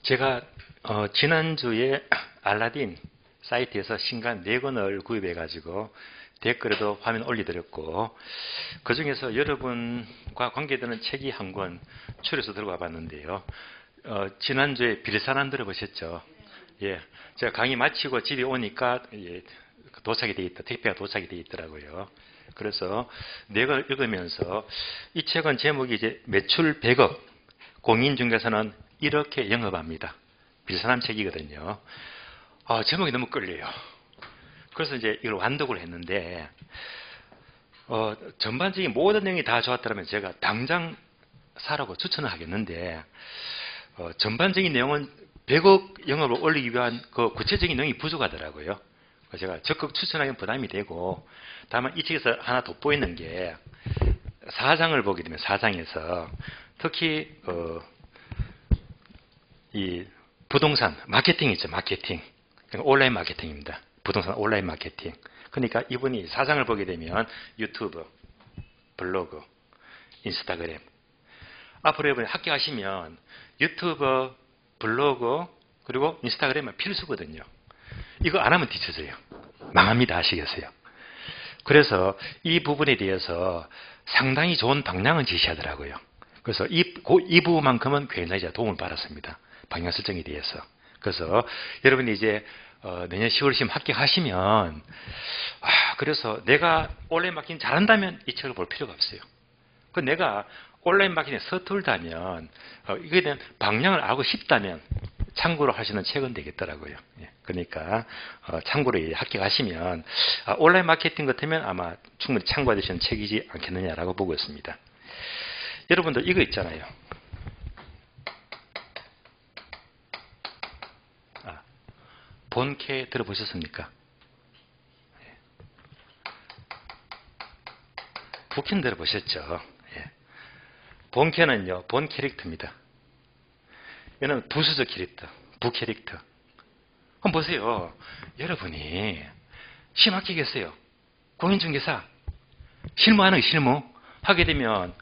제가 지난주에 알라딘 사이트에서 신간 4권을 구입해가지고 댓글에도 화면 올려드렸고, 그 중에서 여러분과 관계되는 책이 한 권 추려서 들어가 봤는데요. 지난주에 빌산안 들어보셨죠? 예, 제가 강의 마치고 집에 오니까 도착이 돼 있다, 택배가 도착이 돼 있더라고요. 그래서 4권을 읽으면서 이 책은 제목이 이제 매출 100억, 공인중개사는 이렇게 영업합니다. 빌산한 책이거든요. 제목이 너무 끌려요. 그래서 이제 이걸 완독을 했는데, 전반적인 모든 내용이 다 좋았더라면 제가 당장 사라고 추천을 하겠는데, 전반적인 내용은 100억 영업을 올리기 위한 그 구체적인 내용이 부족하더라고요. 제가 적극 추천하기는 부담이 되고, 다만 이 책에서 하나 돋보이는 게, 4장을 보게 되면 4장에서 특히 이 부동산 마케팅 있죠, 마케팅. 그러니까 온라인 마케팅입니다. 부동산 온라인 마케팅. 그러니까 이분이 4장을 보게 되면 유튜브, 블로그, 인스타그램. 앞으로 여러분이 합격하시면 유튜브, 블로그, 그리고 인스타그램은 필수거든요. 이거 안 하면 뒤쳐져요. 망합니다. 아시겠어요? 그래서 이 부분에 대해서 상당히 좋은 방향을 제시하더라고요. 그래서 이 부분만큼은 굉장히 도움을 받았습니다. 방향 설정에 대해서. 그래서 여러분이 이제 내년 10월쯤 합격하시면, 그래서 내가 온라인 마케팅 잘한다면 이 책을 볼 필요가 없어요. 그 내가 온라인 마케팅에 서툴다면, 이거에 대한 방향을 알고 싶다면 참고로 하시는 책은 되겠더라고요. 그러니까 참고로 합격하시면 온라인 마케팅 같으면 아마 충분히 참고해 주시는 책이지 않겠느냐라고 보고 있습니다. 여러분들 이거 있잖아요. 본캐 들어보셨습니까? 부캐는 들어보셨죠? 본캐는요, 본 캐릭터입니다. 얘는 부수적 캐릭터, 부캐릭터. 한번 보세요. 여러분이 시험 합격했어요. 공인중개사. 실무하는 거 실무. 하게 되면,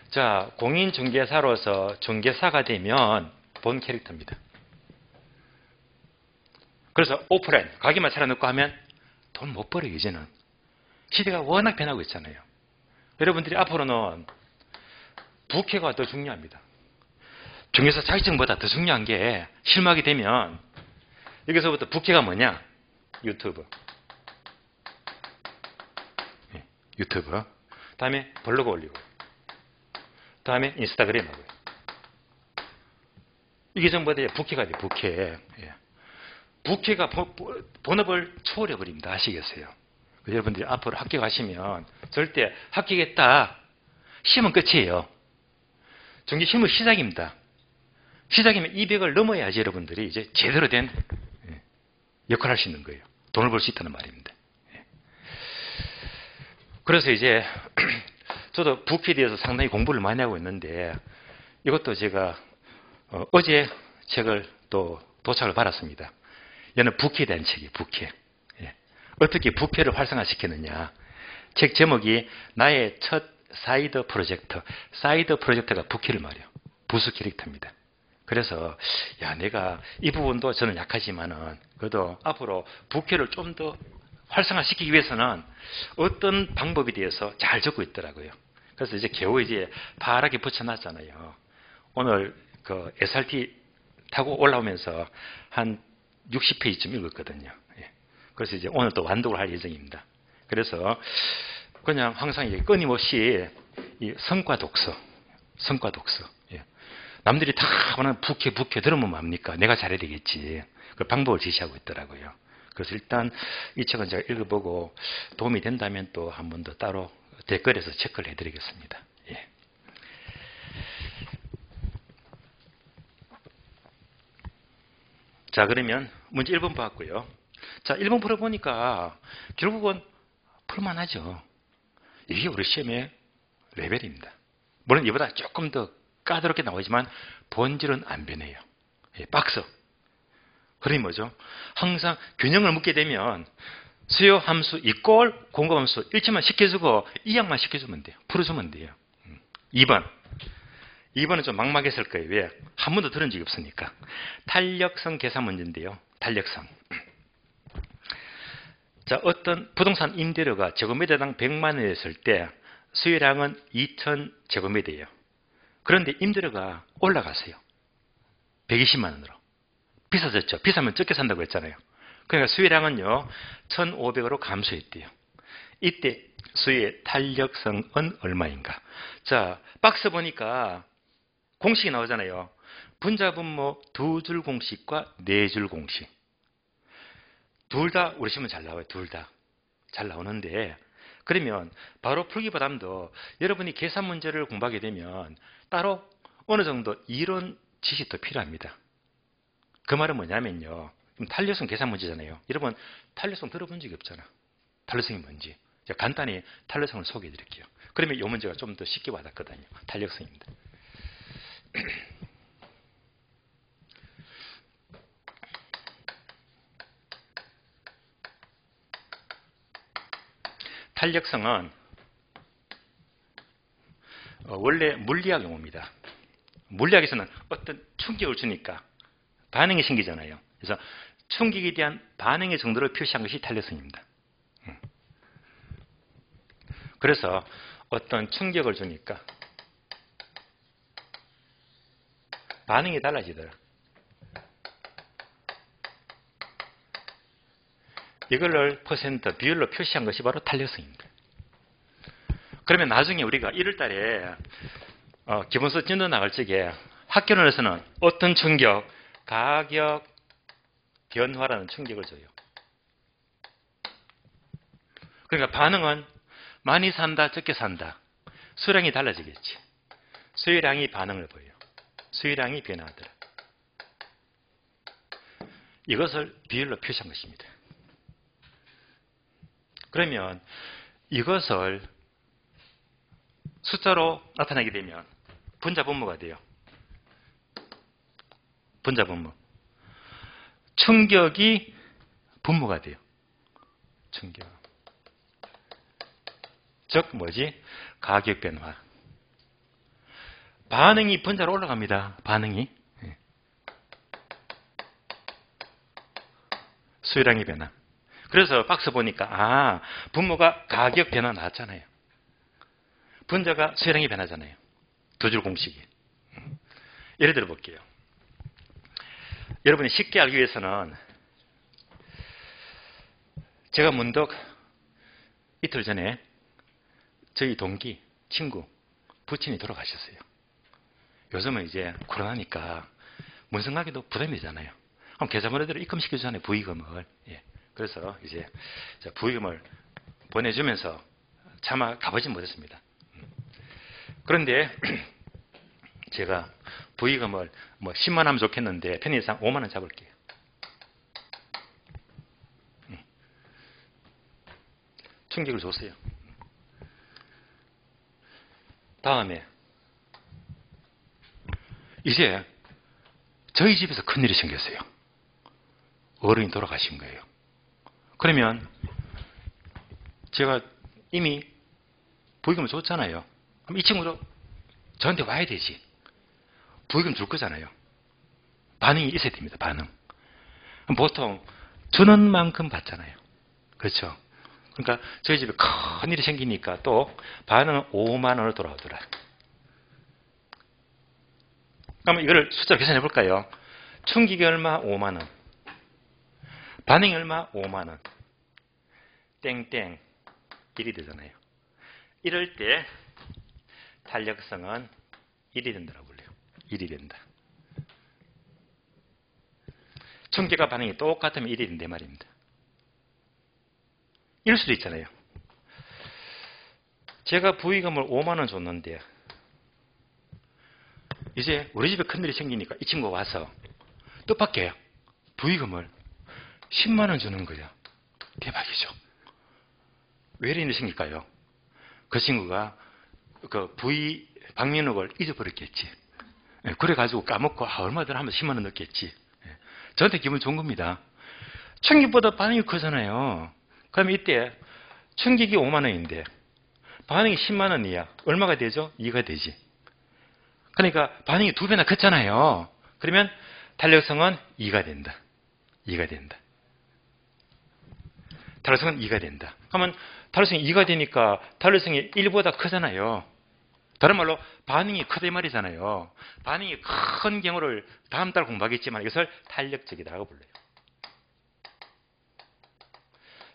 자, 공인중개사로서 중개사가 되면 본 캐릭터입니다. 그래서 오프라인, 가게만 차려놓고 하면 돈 못 벌어요, 이제는. 시대가 워낙 변하고 있잖아요. 여러분들이 앞으로는 부캐가 더 중요합니다. 중개사 자격증보다 더 중요한 게 실무하게 되면 여기서부터 부캐가 뭐냐? 유튜브. 유튜브. 다음에 블로그 올리고. 다음에 인스타그램 하고요. 이게 전부 다 부캐가 돼요, 부캐. 부캐가 본업을 초월해버립니다. 아시겠어요? 여러분들이 앞으로 합격하시면 절대 합격했다. 시험은 끝이에요. 중개 실무 시작입니다. 시작이면 200을 넘어야지 여러분들이 이제 제대로 된 역할을 할 수 있는 거예요. 돈을 벌 수 있다는 말입니다. 그래서 이제 저도 부캐에 대해서 상당히 공부를 많이 하고 있는데 이것도 제가 어제 책을 또 도착을 받았습니다. 얘는 부캐에 대한 책이에요. 부캐. 어떻게 부캐를 활성화시키느냐. 책 제목이 나의 첫 사이드 프로젝트. 사이드 프로젝트가 부캐를 말이에요. 부수 캐릭터입니다. 그래서 내가 이 부분도 저는 약하지만은 그래도 앞으로 부캐를 좀 더 활성화시키기 위해서는 어떤 방법에 대해서 잘 적고 있더라고요. 그래서 이제 겨우 이제 파랗게 붙여놨잖아요. 오늘 그 SRT 타고 올라오면서 한 60페이지쯤 읽었거든요. 그래서 이제 오늘 또 완독을 할 예정입니다. 그래서 그냥 항상 끊임없이 이 성과 독서. 남들이 다 하는 부캐 들으면 뭡니까? 내가 잘해야 되겠지. 그 방법을 제시하고 있더라고요. 그래서 일단 이 책은 제가 읽어보고 도움이 된다면 또 한 번 더 따로 댓글에서 체크를 해드리겠습니다. 자, 그러면 문제 1번 봤고요. 자, 1번 풀어보니까 결국은 풀만하죠. 이게 우리 시험의 레벨입니다. 물론 이보다 조금 더 까다롭게 나오지만 본질은 안 변해요. 박스. 그러니 뭐죠? 항상 균형을 묻게 되면 수요 함수 이꼴 공급 함수 일치만 시켜주고 이항만 시켜주면 돼요. 풀어주면 돼요. 2번. 2번은 좀 막막했을 거예요. 왜? 한 번도 들은 적이 없으니까. 탄력성 계산 문제인데요. 탄력성. 자, 어떤 부동산 임대료가 제곱미터당 100만 원이었을 때 수요량은 2,000제곱미터예요. 그런데 임대료가 올라갔어요. 120만 원으로. 비싸졌죠. 비싸면 적게 산다고 했잖아요. 그러니까 수요량은요, 1,500으로 감소했대요. 이때 수요의 탄력성은 얼마인가? 자, 박스 보니까 공식이 나오잖아요. 분자분모 2줄 공식과 4줄 공식. 둘 다 우리 시험은 잘 나와요. 둘 다. 잘 나오는데, 그러면 바로 풀기보다도 여러분이 계산 문제를 공부하게 되면 따로 어느 정도 이론 지식도 필요합니다. 그 말은 뭐냐면요. 탄력성 계산 문제잖아요. 여러분, 탄력성 들어본 적이 없잖아. 탄력성이 뭔지. 제가 간단히 탄력성을 소개해 드릴게요. 그러면 이 문제가 좀 더 쉽게 와닿거든요. 탄력성입니다. 탄력성은 원래 물리학 용어입니다. 물리학에서는 어떤 충격을 주니까 반응이 생기잖아요. 그래서 충격에 대한 반응의 정도를 표시한 것이 탄력성입니다. 그래서 어떤 충격을 주니까 반응이 달라지더라. 이걸 퍼센트, 비율로 표시한 것이 바로 탄력성입니다. 그러면 나중에 우리가 1월 달에 기본서 진도 나갈 적에 학교론에서는 어떤 충격, 가격 변화라는 충격을 줘요. 그러니까 반응은 많이 산다, 적게 산다. 수량이 달라지겠지. 수요량이 반응을 보여요. 수요량이 변화하더라. 이것을 비율로 표시한 것입니다. 그러면 이것을 숫자로 나타내게 되면 분자분모가 돼요. 분자분모. 충격이 분모가 돼요. 충격. 즉 뭐지? 가격 변화. 반응이 분자로 올라갑니다. 반응이. 수요량의 변화. 그래서 박스 보니까 분모가 가격 변화 나왔잖아요. 분자가 수요량이 변하잖아요. 두 줄 공식이. 예를 들어 볼게요. 여러분이 쉽게 알기 위해서는 제가 문득 이틀 전에 저희 동기, 친구, 부친이 돌아가셨어요. 요즘은 이제 코로나니까 문성가기도 부담이 되잖아요. 그럼 계좌번호대로 입금시켜주잖아요. 부의금을. 예. 그래서 이제 부의금을 보내주면서 차마 가보진 못했습니다. 그런데 제가 부의금을 10만 하면 좋겠는데 편의상 5만 원 잡을게요. 충격을 줬어요. 다음에 이제 저희 집에서 큰일이 생겼어요. 어른이 돌아가신 거예요. 그러면 제가 이미 부의금을 줬잖아요. 그럼 이 친구도 저한테 와야 되지. 부의금 줄 거잖아요. 반응이 있어야 됩니다. 반응. 보통 주는 만큼 받잖아요. 그렇죠? 그러니까 저희 집에 큰일이 생기니까 또 반응은 5만 원으로 돌아오더라. 그러면 이걸 숫자로 계산해 볼까요? 충격이 얼마? 5만 원. 반응이 얼마? 5만 원. 땡땡 1이 되잖아요. 이럴 때 탄력성은 1이 된다고 불려요. 1이 된다. 충격과 반응이 똑같으면 1이 된다 말입니다. 이럴 수도 있잖아요. 제가 부의금을 5만 원 줬는데 이제 우리 집에 큰일이 생기니까 이 친구가 와서 뜻밖의 부의금을 10만 원 주는 거야. 대박이죠. 왜 이런 일이 생길까요? 그 친구가 그 부의 방면옥을 잊어버렸겠지. 그래가지고 까먹고 얼마 전 하면 10만 원 넣겠지. 저한테 기분 좋은 겁니다. 충격보다 반응이 크잖아요. 그럼 이때 충격이 5만 원인데 반응이 10만 원이야. 얼마가 되죠? 2가 되지. 그러니까 반응이 2배나 컸잖아요. 그러면 탄력성은 2가 된다. 2가 된다. 탄력성은 2가 된다. 그러면 탄력성이 2가 되니까 탄력성이 1보다 크잖아요. 다른 말로 반응이 크다 이 말이잖아요. 반응이 큰 경우를 다음 달 공부하겠지만 이것을 탄력적이다고 불러요.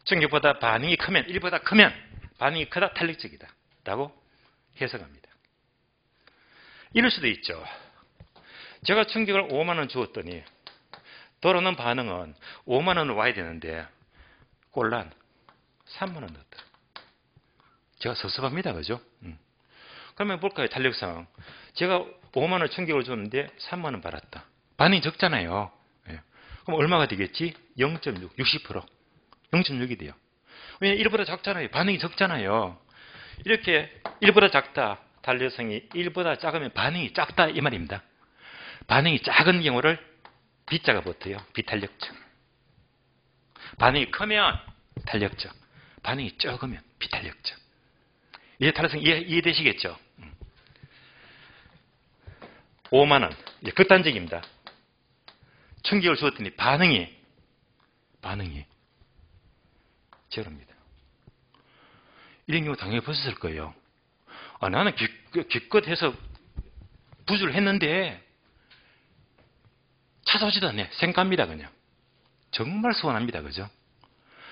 충격보다 반응이 크면 1보다 크면 반응이 크다 탄력적이다 라고 해석합니다. 이럴 수도 있죠. 제가 충격을 5만 원 주었더니 돌아오는 반응은 5만 원을 와야 되는데 꼴란 3만 원 넣었다. 제가 섭섭합니다. 그죠? 그러면 볼까요? 탄력성. 제가 5만 원 충격을 줬는데 3만 원 받았다. 반응이 적잖아요. 예. 그럼 얼마가 되겠지? 0.6, 60%. 0.6이 돼요. 왜냐하면 1보다 작잖아요. 반응이 적잖아요. 이렇게 1보다 작다. 탄력성이 1보다 작으면 반응이 작다 이 말입니다. 반응이 작은 경우를 B자가 붙어요. 비탄력적. 반응이 크면 탄력적. 반응이 적으면 비탄력적. 이제 탄력성 이해되시겠죠? 5만 원. 극단적입니다. 충격을 주었더니 반응이 제로입니다. 이런 경우 당연히 보셨을 거예요. 나는 기껏 해서 부주를 했는데 찾아오지도 않네. 생갑니다 그냥. 정말 서운합니다. 그죠?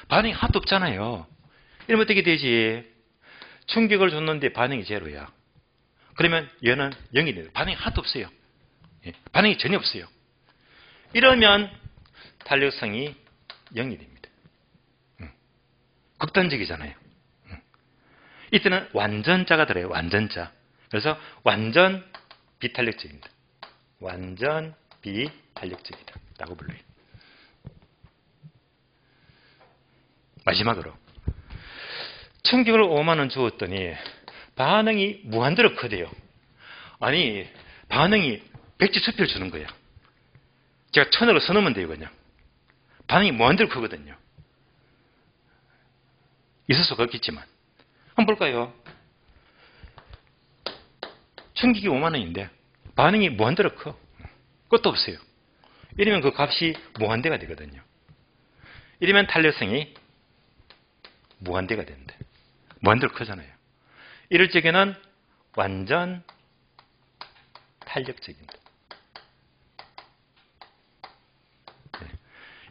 반응이 하나도 없잖아요. 이러면 어떻게 되지? 충격을 줬는데 반응이 제로야. 그러면 얘는 0이 돼요. 반응이 하나도 없어요. 반응이 전혀 없어요. 이러면 탄력성이 0이 됩니다. 극단적이잖아요. 이때는 완전자가 들어요. 완전자. 그래서 완전 비탄력적입니다. 완전 비탄력적이다 라고 불러요. 마지막으로 충격을 5만 원 주었더니 반응이 무한대로 크대요. 아니 반응이 백지수표를 주는 거야. 제가 1000으로 써놓으면 돼요. 그냥 반응이 무한대로 크거든요. 있을 수가 없겠지만 한번 볼까요? 충격이 5만 원인데 반응이 무한대로 커. 끝도 없어요. 이러면 그 값이 무한대가 되거든요. 이러면 탄력성이 무한대가 된다. 무한대로 크잖아요. 이럴 적에는 완전 탄력적입니다.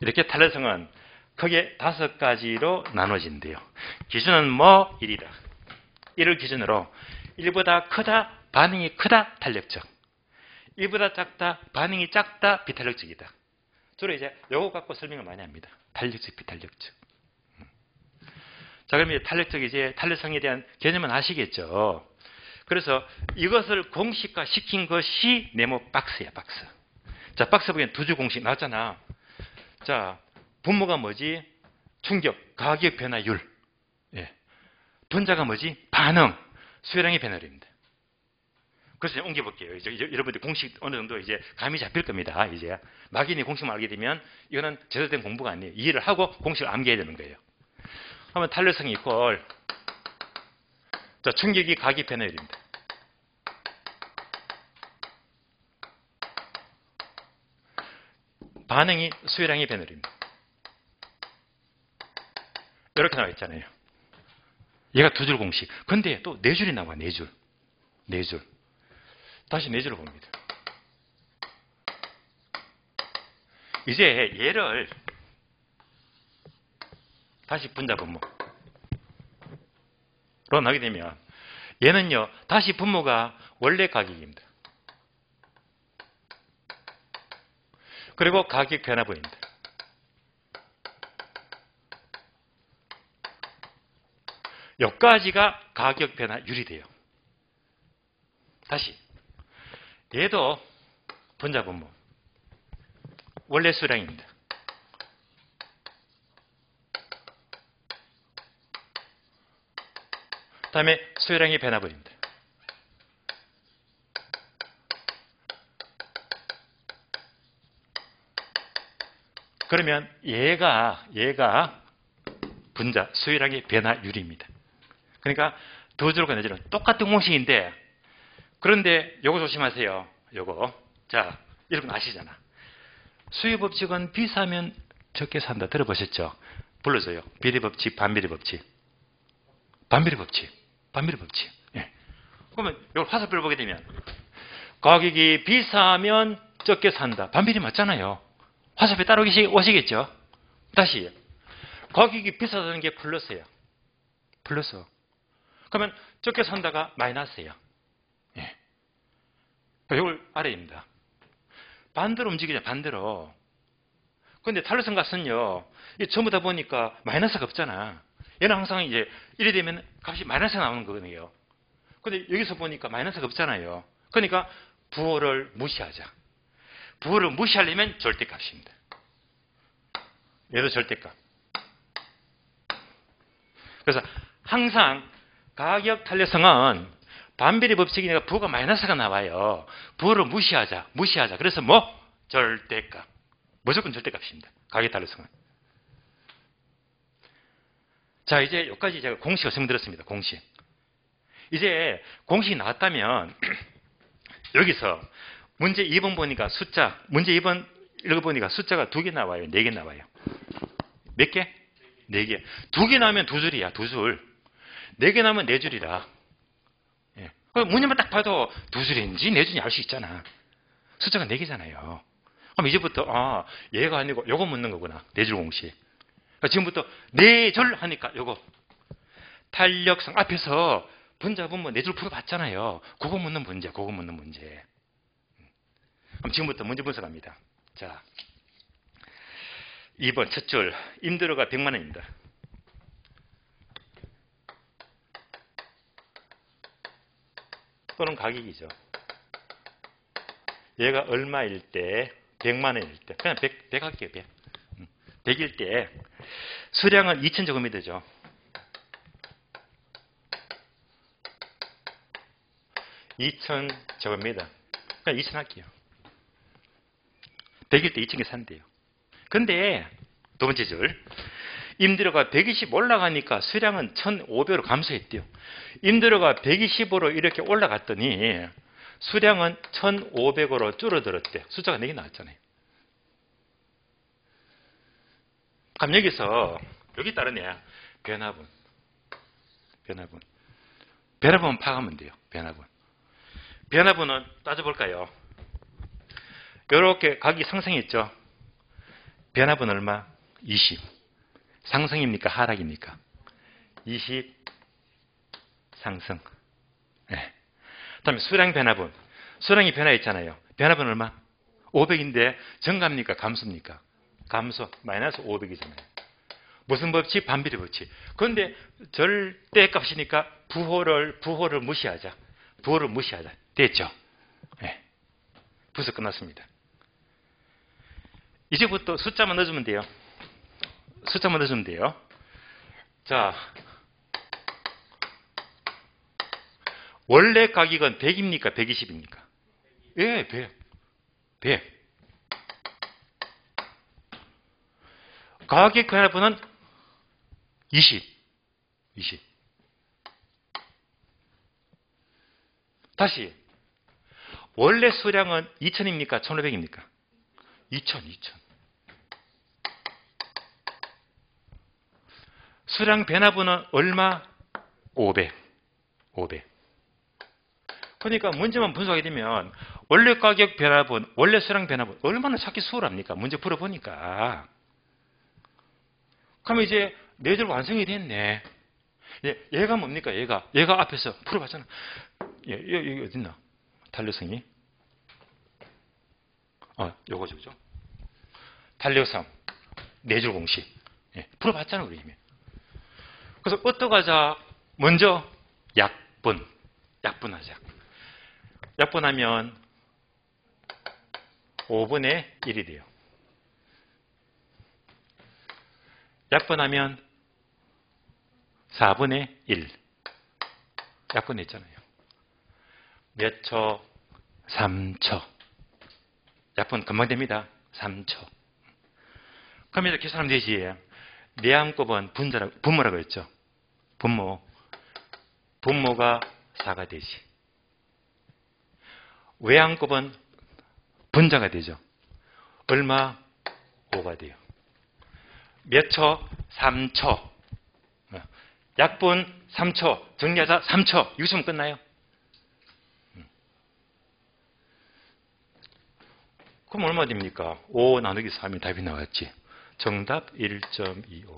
이렇게 탄력성은 크게 5가지로 나눠진대요. 기준은 뭐 1이다. 1을 기준으로 1보다 크다, 반응이 크다, 탄력적. 1보다 작다, 반응이 작다, 비탄력적이다. 주로 이제 요거 갖고 설명을 많이 합니다. 탄력적, 비탄력적. 자, 그럼 이제 탄력성에 대한 개념은 아시겠죠? 그래서 이것을 공식화 시킨 것이 네모 박스야, 박스. 자, 박스 보기엔 2줄 공식 나왔잖아. 자, 분모가 뭐지? 충격, 가격 변화율. 예. 분자가 뭐지? 반응, 수열량의 변화율입니다. 그래서 이제 옮겨볼게요. 이제 여러분들 공식 어느 정도 이제 감이 잡힐 겁니다. 이제 막연히 공식만 알게 되면 이거는 제대로 된 공부가 아니에요. 이해를 하고 공식을 암기해야 되는 거예요. 하면 탄력성이 이퀄. 자, 충격이 가격 변화율입니다. 반응이 수열량의 변화율입니다. 이렇게 나와 있잖아요. 얘가 2줄 공식. 근데 또 4줄이 나와. 4줄. 4줄. 다시 4줄을 봅니다. 이제 얘를 다시 분자 분모로 나게 되면 얘는요. 다시 분모가 원래 가격입니다. 그리고 가격 변화 보입니다. 여기까지가 가격 변화율이 돼요. 다시 얘도 분자 분모 원래 수량입니다. 다음에 수열량이 변화 보입니다. 그러면 얘가 분자 수열량의 변화율입니다. 그러니까 2줄과 4줄은 똑같은 공식인데 그런데 요거 조심하세요. 요거. 자, 여러분 아시잖아. 수요 법칙은 비싸면 적게 산다. 들어보셨죠? 불러줘요. 비례 법칙, 반비례 법칙. 반비례 법칙. 반비례 법칙. 예. 그러면 이걸 화살표를 보게 되면 가격이 비싸면 적게 산다. 반비례 맞잖아요. 화살표 따라오시겠죠? 다시. 가격이 비싸다는 게 플러스예요. 플러스. 그러면 적게 산다가 마이너스예요. 예. 이걸 알아야 됩니다. 반대로 움직이자, 반대로. 근데 탄력성 값은요, 전부 다 보니까 마이너스가 없잖아. 얘는 항상 이제 이래 되면 값이 마이너스가 나오는 거거든요. 근데 여기서 보니까 마이너스가 없잖아요. 그러니까 부호를 무시하자. 부호를 무시하려면 절대값입니다. 얘도 절대값. 그래서 항상 가격 탄력성은 반비례 법칙이니까 부호가 마이너스가 나와요. 부호를 무시하자. 무시하자. 그래서 뭐? 절대값. 무조건 절대값입니다. 가격 탄력성은. 자, 이제 여기까지 제가 공식을 설명드렸습니다. 공식. 이제 공식이 나왔다면 여기서 문제 2번 보니까 숫자, 문제 2번 읽어보니까 숫자가 2개 나와요. 4개 나와요. 몇 개? 4개. 2개 나오면 2줄이야. 2줄. 4개 나오면 4줄이라. 예. 문제만 딱 봐도 2줄인지 4줄인지 알 수 있잖아. 숫자가 4개잖아요. 그럼 이제부터 얘가 아니고 요거 묻는 거구나. 4줄 공식. 그러니까 지금부터 4절 하니까 요거. 탄력성 앞에서 분자분 뭐 4줄 풀어봤잖아요. 그거 묻는 문제. 그거 묻는 문제. 그럼 지금부터 문제 분석합니다. 자, 2번 첫 줄. 임대료가 100만 원입니다. 또는 가격이죠. 얘가 얼마일 때 100만 원일 때 그냥 100 할게요. 100. 100일 때 수량은 2000제곱미터죠. 2000제곱미터. 그냥 2000 할게요. 100일 때 2000개 산대요. 근데 두 번째 줄. 임대료가 120 올라가니까 수량은 1500으로 감소했대요. 임대료가 125로 이렇게 올라갔더니 수량은 1500으로 줄어들었대. 숫자가 4개 나왔잖아요. 그럼 여기서 여기 따르네. 변화분. 변화분. 변화분 파악하면 돼요. 변화분. 변화분은 따져볼까요? 이렇게 가격이 상승했죠. 변화분 얼마? 20. 상승입니까? 하락입니까? 20 상승. 네. 다음에 수량 변화분. 수량이 변화했잖아요. 변화분 얼마? 500인데 증가입니까? 감소입니까? 감소. 마이너스 500이잖아요. 무슨 법칙? 반비례 법칙. 그런데 절대값이니까 부호를 무시하자. 부호를 무시하자. 됐죠? 네. 분석 끝났습니다. 이제부터 숫자만 넣어주면 돼요. 숫자만 넣어주면 돼요. 자, 원래 가격은 100입니까? 120입니까? 예, 100. 100. 가격 변화분은 20. 20. 다시. 원래 수량은 2000입니까? 1500입니까? 2000. 수량 변화분은 얼마? 500. 그러니까 문제만 분석하게 되면 원래 가격 변화분, 원래 수량 변화분 얼마나 찾기 수월합니까? 문제 풀어보니까. 그러면 이제 4줄 완성이 됐네. 얘가 뭡니까? 얘가 앞에서 풀어봤잖아. 여기 어딨나? 탄력성이. 요거죠. 그죠? 탄력성. 4줄 공식. 풀어봤잖아, 우리 이미. 그래서 어떡하자? 먼저 약분하자. 약분하면 5분의 1이 돼요. 약분하면 4분의 1. 약분했잖아요. 몇 초? 3초. 약분 금방 됩니다. 3초. 그럼 이렇게 계산하면 되지. 내함곱은 분모라고 했죠. 분모가 4가 되지. 외양급은 분자가 되죠. 얼마? 5가 돼요. 몇 초? 3초. 약분 3초. 정리하자 3초. 여기서 끝나요. 그럼 얼마 됩니까? 5 나누기 3이 답이 나왔지. 정답 1.25.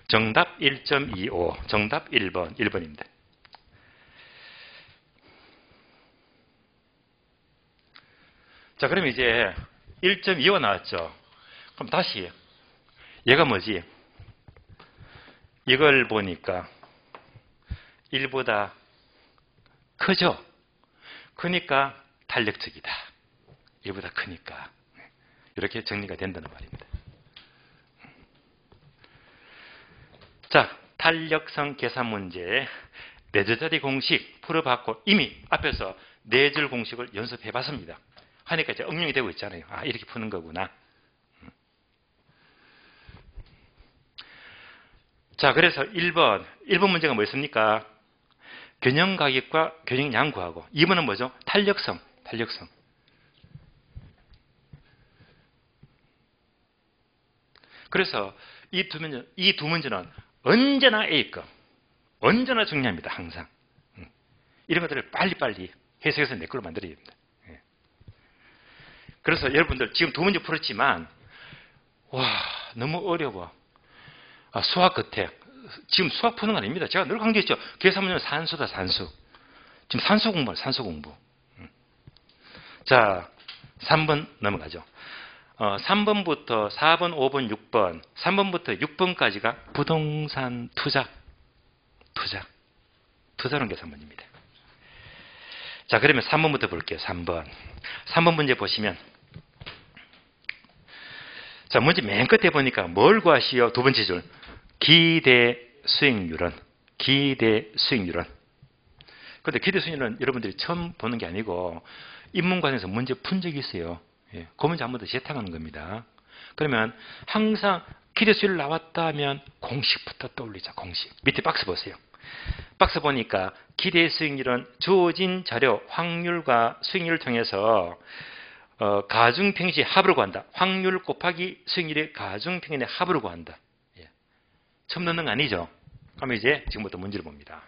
정답 1.25. 정답 1번. 1번입니다. 자, 그럼 이제 1.25 나왔죠. 그럼 다시 얘가 뭐지? 이걸 보니까 1보다 크죠? 크니까 탄력적이다. 1보다 크니까. 이렇게 정리가 된다는 말입니다. 자, 탄력성 계산 문제 4줄짜리 공식 풀어봤고 이미 앞에서 4줄 공식을 연습해 봤습니다. 하니까 이제 응용이 되고 있잖아요. 아, 이렇게 푸는 거구나. 자, 그래서 1번 문제가 뭐였습니까? 균형 가격과 균형 양구하고 2번은 뭐죠? 탄력성. 그래서 이 두 문제는 언제나 A급, 언제나 중요합니다. 항상. 이런 것들을 빨리빨리 해석해서 내 걸로 만들어야 됩니다. 그래서 여러분들 지금 두 문제 풀었지만 와, 너무 어려워. 수학 끝에 지금 수학 푸는 거 아닙니다. 제가 늘 강조했죠. 계산 문제는 산수다, 산수. 지금 산수 공부예요, 산수 공부. 자, 3번 넘어가죠. 3번부터 4번, 5번, 6번, 3번부터 6번까지가 부동산 투자론 계산문입니다. 자, 그러면 3번부터 볼게요. 3번 문제 보시면 자, 문제 맨 끝에 보니까 뭘 구하시오? 두 번째 줄. 기대 수익률은. 근데 기대 수익률은 여러분들이 처음 보는 게 아니고 인문관에서 문제 푼 적이 있어요. 예, 그 문제 한 번 더 재탕하는 겁니다. 그러면 항상 기대 수익률 나왔다 하면 공식부터 떠올리자. 공식. 밑에 박스 보세요. 박스 보니까 기대 수익률은 주어진 자료 확률과 수익률을 통해서 가중평균의 합을 구한다. 확률 곱하기 수익률의 가중평균의 합을 구한다. 예. 처음 넣는 거 아니죠? 그러면 이제 지금부터 문제를 봅니다.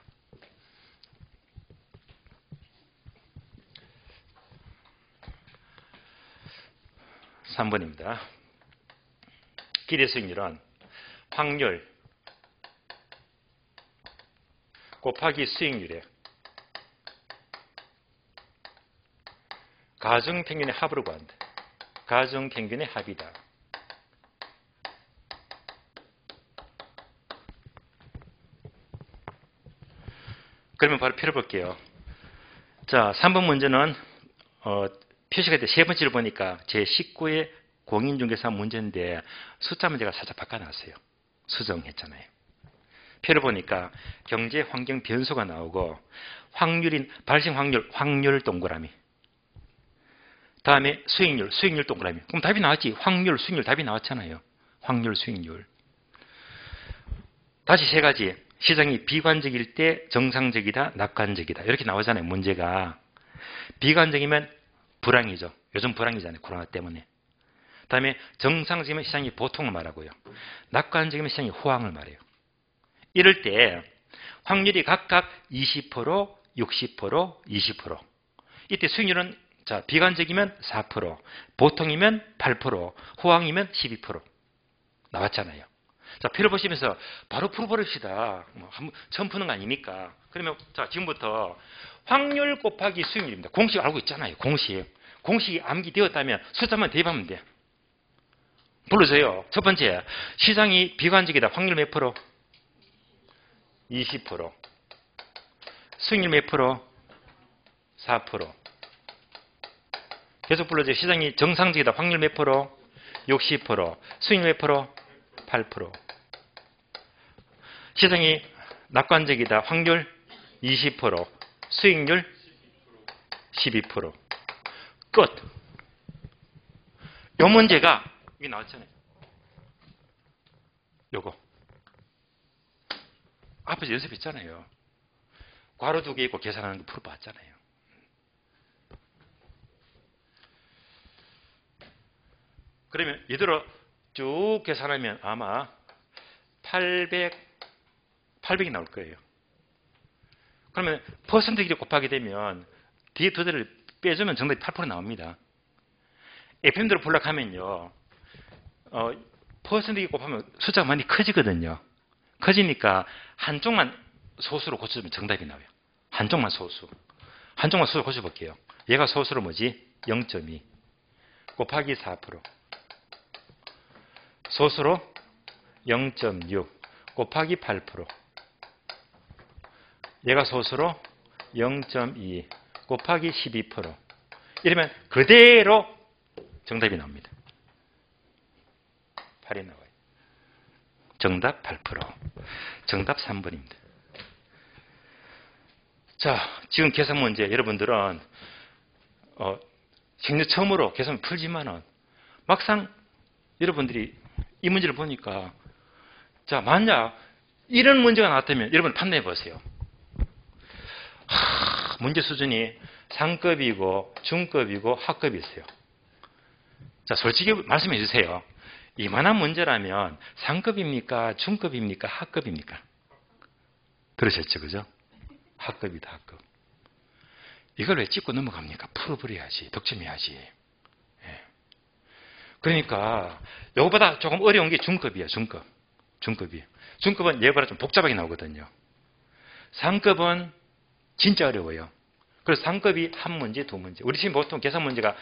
(3번입니다) 기대 수익률은 확률 곱하기 수익률의 가중평균의 합으로 구한다. 가중평균의 합이다. 그러면 바로 펴볼게요. 자, 3번 문제는 표시가 돼 세 번째를 보니까 제19의 공인중개사 문제인데 숫자 문제가 살짝 바꿔놨어요. 수정했잖아요. 표를 보니까 경제 환경 변수가 나오고 확률인 발생 확률 동그라미. 다음에 수익률 동그라미. 그럼 답이 나왔지. 확률, 수익률 답이 나왔잖아요. 확률, 수익률. 다시 세 가지. 시장이 비관적일 때 정상적이다, 낙관적이다. 이렇게 나오잖아요. 문제가. 비관적이면 불황이죠. 요즘 불황이잖아요. 코로나 때문에. 다음에 정상적이면 시장이 보통을 말하고요. 낙관적이면 시장이 호황을 말해요. 이럴 때 확률이 각각 20%, 60%, 20%. 이때 수익률은 자, 비관적이면 4%, 보통이면 8%, 호황이면 12% 나왔잖아요. 자, 표를 보시면서 바로 풀어버립시다. 처음 푸는 거 아니니까. 그러면 자, 지금부터 확률 곱하기 수익률입니다. 공식 알고 있잖아요. 공식이 암기되었다면 숫자만 대입하면 돼. 불러줘요. 첫 번째, 시장이 비관적이다. 확률 몇 프로? 20%. 수익률 몇 프로? 4%. 계속 불러줘요. 시장이 정상적이다. 확률 몇 프로? 60%. 수익률 몇 프로? 8%. 시장이 낙관적이다. 확률 20%. 수익률 12%. 끝. 이 문제가 이게 나왔잖아요. 요거. 앞에서 연습했잖아요. 괄호 두 개 있고 계산하는 거 풀어봤잖아요. 그러면 이대로 쭉 계산하면 아마 800이 나올 거예요. 그러면 퍼센트끼리 곱하게 되면 뒤에 두 자리를 빼주면 정답이 8% 나옵니다. FM대로 불락하면요. 퍼센트끼리 곱하면 숫자가 많이 커지거든요. 커지니까 한쪽만 소수로 고쳐주면 정답이 나와요. 한쪽만 소수. 한쪽만 소수로 고쳐볼게요. 얘가 소수로 뭐지? 0.2 곱하기 4%. 소수로 0.6 곱하기 8%. 얘가 소수로 0.2 곱하기 12%. 이러면 그대로 정답이 나옵니다. 8이 나와요. 정답 8%. 정답 3번입니다. 자, 지금 계산 문제 여러분들은 생전 처음으로 계산 풀지만은 막상 여러분들이 이 문제를 보니까 자, 만약 이런 문제가 나왔다면 여러분 판단해 보세요. 문제 수준이 상급이고 중급이고 하급이 있어요. 자, 솔직히 말씀해 주세요. 이만한 문제라면 상급입니까? 중급입니까? 하급입니까? 그러셨죠, 그죠? 하급이다, 하급. 이걸 왜 찍고 넘어갑니까? 풀어버려야지, 득점해야지. 예. 그러니까 이거보다 조금 어려운 게 중급이에요, 중급. 중급은 얘보다 좀 복잡하게 나오거든요. 상급은 진짜 어려워요. 그래서 상급이 한 문제, 두 문제. 우리 지금 보통 계산 문제가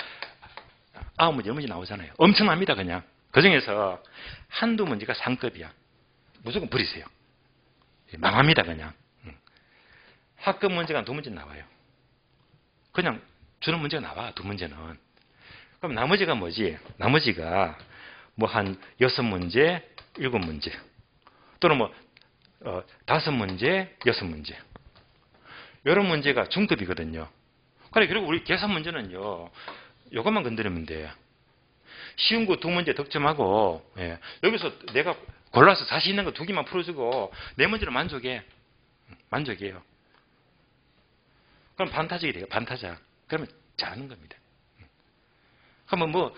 9문제, 10문제 나오잖아요. 엄청납니다, 그냥. 그 중에서 한두 문제가 상급이야. 무조건 버리세요. 망합니다, 그냥. 하급 문제가 두 문제 나와요. 그냥 주는 문제가 나와, 두 문제는. 그럼 나머지가 뭐지? 나머지가 뭐 한 6문제, 7문제. 또는 뭐 5문제, 6문제. 이런 문제가 중급이거든요. 그리고 우리 계산 문제는요. 이것만 건드리면 돼요. 쉬운 거 두 문제 득점하고 여기서 내가 골라서 자신 있는 거 두 개만 풀어주고 네 문제로 만족이에요. 그럼 반타작이 돼요. 반타작. 그러면 잘하는 겁니다. 그러면 뭐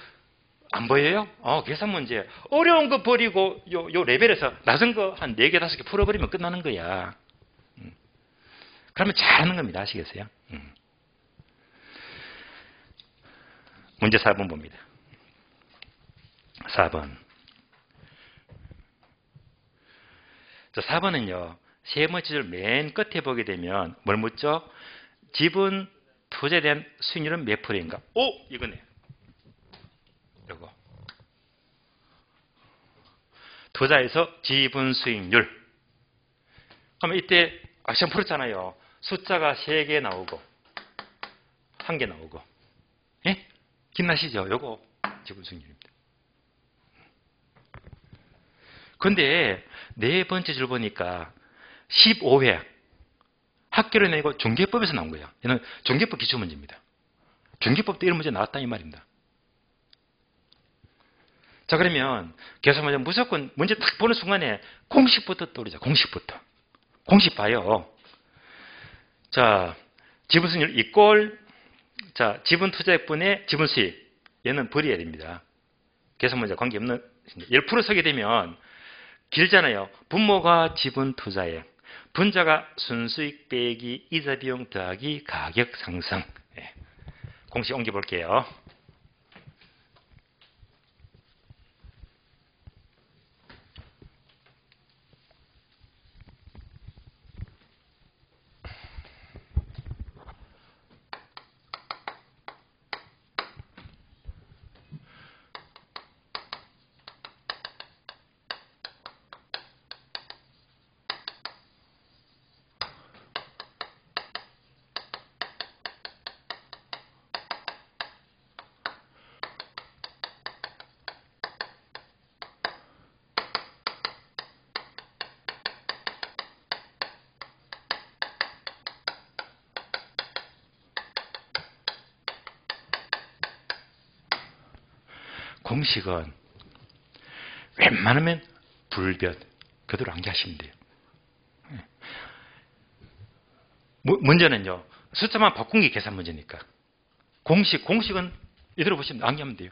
안 보여요? 계산 문제 어려운 거 버리고 요 레벨에서 낮은 거 한 4개 5개 풀어버리면 끝나는 거야. 그러면 잘하는 겁니다. 아시겠어요? 문제 4번 봅니다. 4번. 자, 4번은요. 세 번째 줄 맨 끝에 보게 되면 뭘 묻죠? 지분 투자에 대한 수익률은 몇 %인가? 이거네. 이거. 투자에서 지분 수익률. 그러면 이때 시험 풀었잖아요. 숫자가 3개 나오고 1개 나오고. 예? 기억나시죠? 요거 지분 수익률입니다. 근데 네 번째 줄 보니까 15회 학교를 내고 중개법에서 나온 거예요. 얘는 중개법 기출문제입니다. 중개법도 이런 문제 나왔다 이 말입니다. 자, 그러면 계산 문제 무조건 문제 딱 보는 순간에 공식부터 떠오르죠. 공식 봐요. 자, 지분 수익률 이꼴 자, 지분 투자액분의 지분 수익. 얘는 버려야 됩니다. 계산 문제 관계없는 1% 서게 되면 길잖아요. 분모가 지분 투자액, 분자가 순수익 빼기 이자 비용 더하기 가격 상승. 공식 옮겨볼게요. 공식은 웬만하면 불변 그대로 암기하시면 돼요. 문제는요. 숫자만 바꾼 게 계산 문제니까. 공식은 이대로 보시면 암기하면 돼요.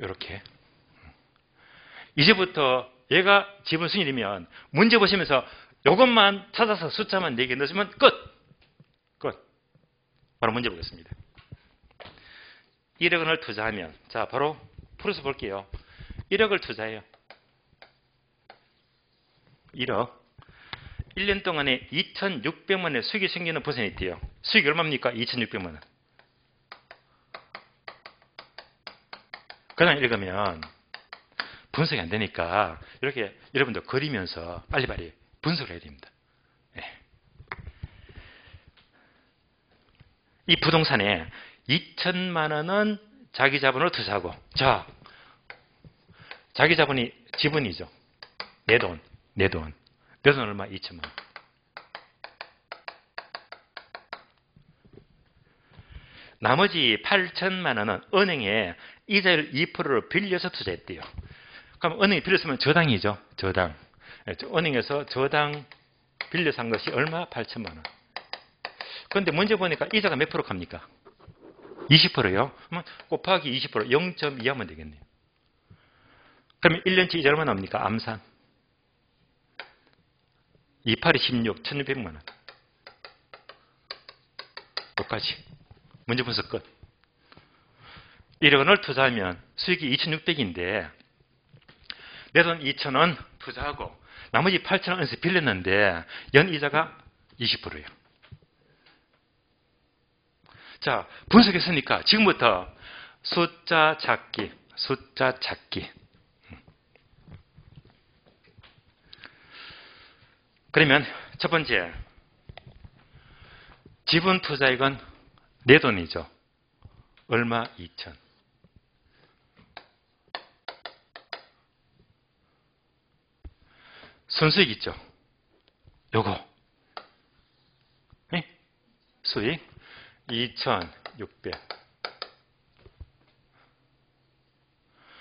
이렇게. 이제부터 얘가 지분 승인이면 문제 보시면서 이것만 찾아서 숫자만 4개 넣으시면 끝! 끝. 바로 문제 보겠습니다. 1억 원을 투자하면, 자, 바로 풀어서 볼게요. 1억을 투자해요. 1억. 1년 동안에 2,600만 원의 수익이 생기는 보선이 있대요. 수익이 얼마입니까? 2,600만 원. 그냥 읽으면 분석이 안 되니까 이렇게 여러분들 그리면서 빨리빨리 분석을 해야 됩니다. 네. 이 부동산에 2천만 원은 자기 자본으로 투자하고, 자, 자기 자본이 지분이죠. 내 돈. 내 돈 얼마? 2천만 원. 나머지 8천만 원은 은행에 이자율 2%를 빌려서 투자했대요. 그럼 은행이 빌렸으면 저당이죠. 저당. 은행에서 저당 빌려서 한 것이 얼마? 8천만 원. 그런데 문제 보니까 이자가 몇 프로 갑니까? 20%요? 그러면 곱하기 20% 0.2 하면 되겠네요. 그러면 1년치 이자 얼마 나옵니까? 암산. 28이 16, 1,600만 원. 여기까지. 문제 분석 끝. 1억 원을 투자하면 수익이 2,600인데 내 돈 2,000원 투자하고 나머지 8,000원에서 빌렸는데 연이자가 20%예요. 자, 분석했으니까 지금부터 숫자 찾기. 그러면 첫 번째, 지분 투자액은 내 돈이죠. 얼마? 2,000. 순수익 있죠. 요거. 네? 수익 2,600.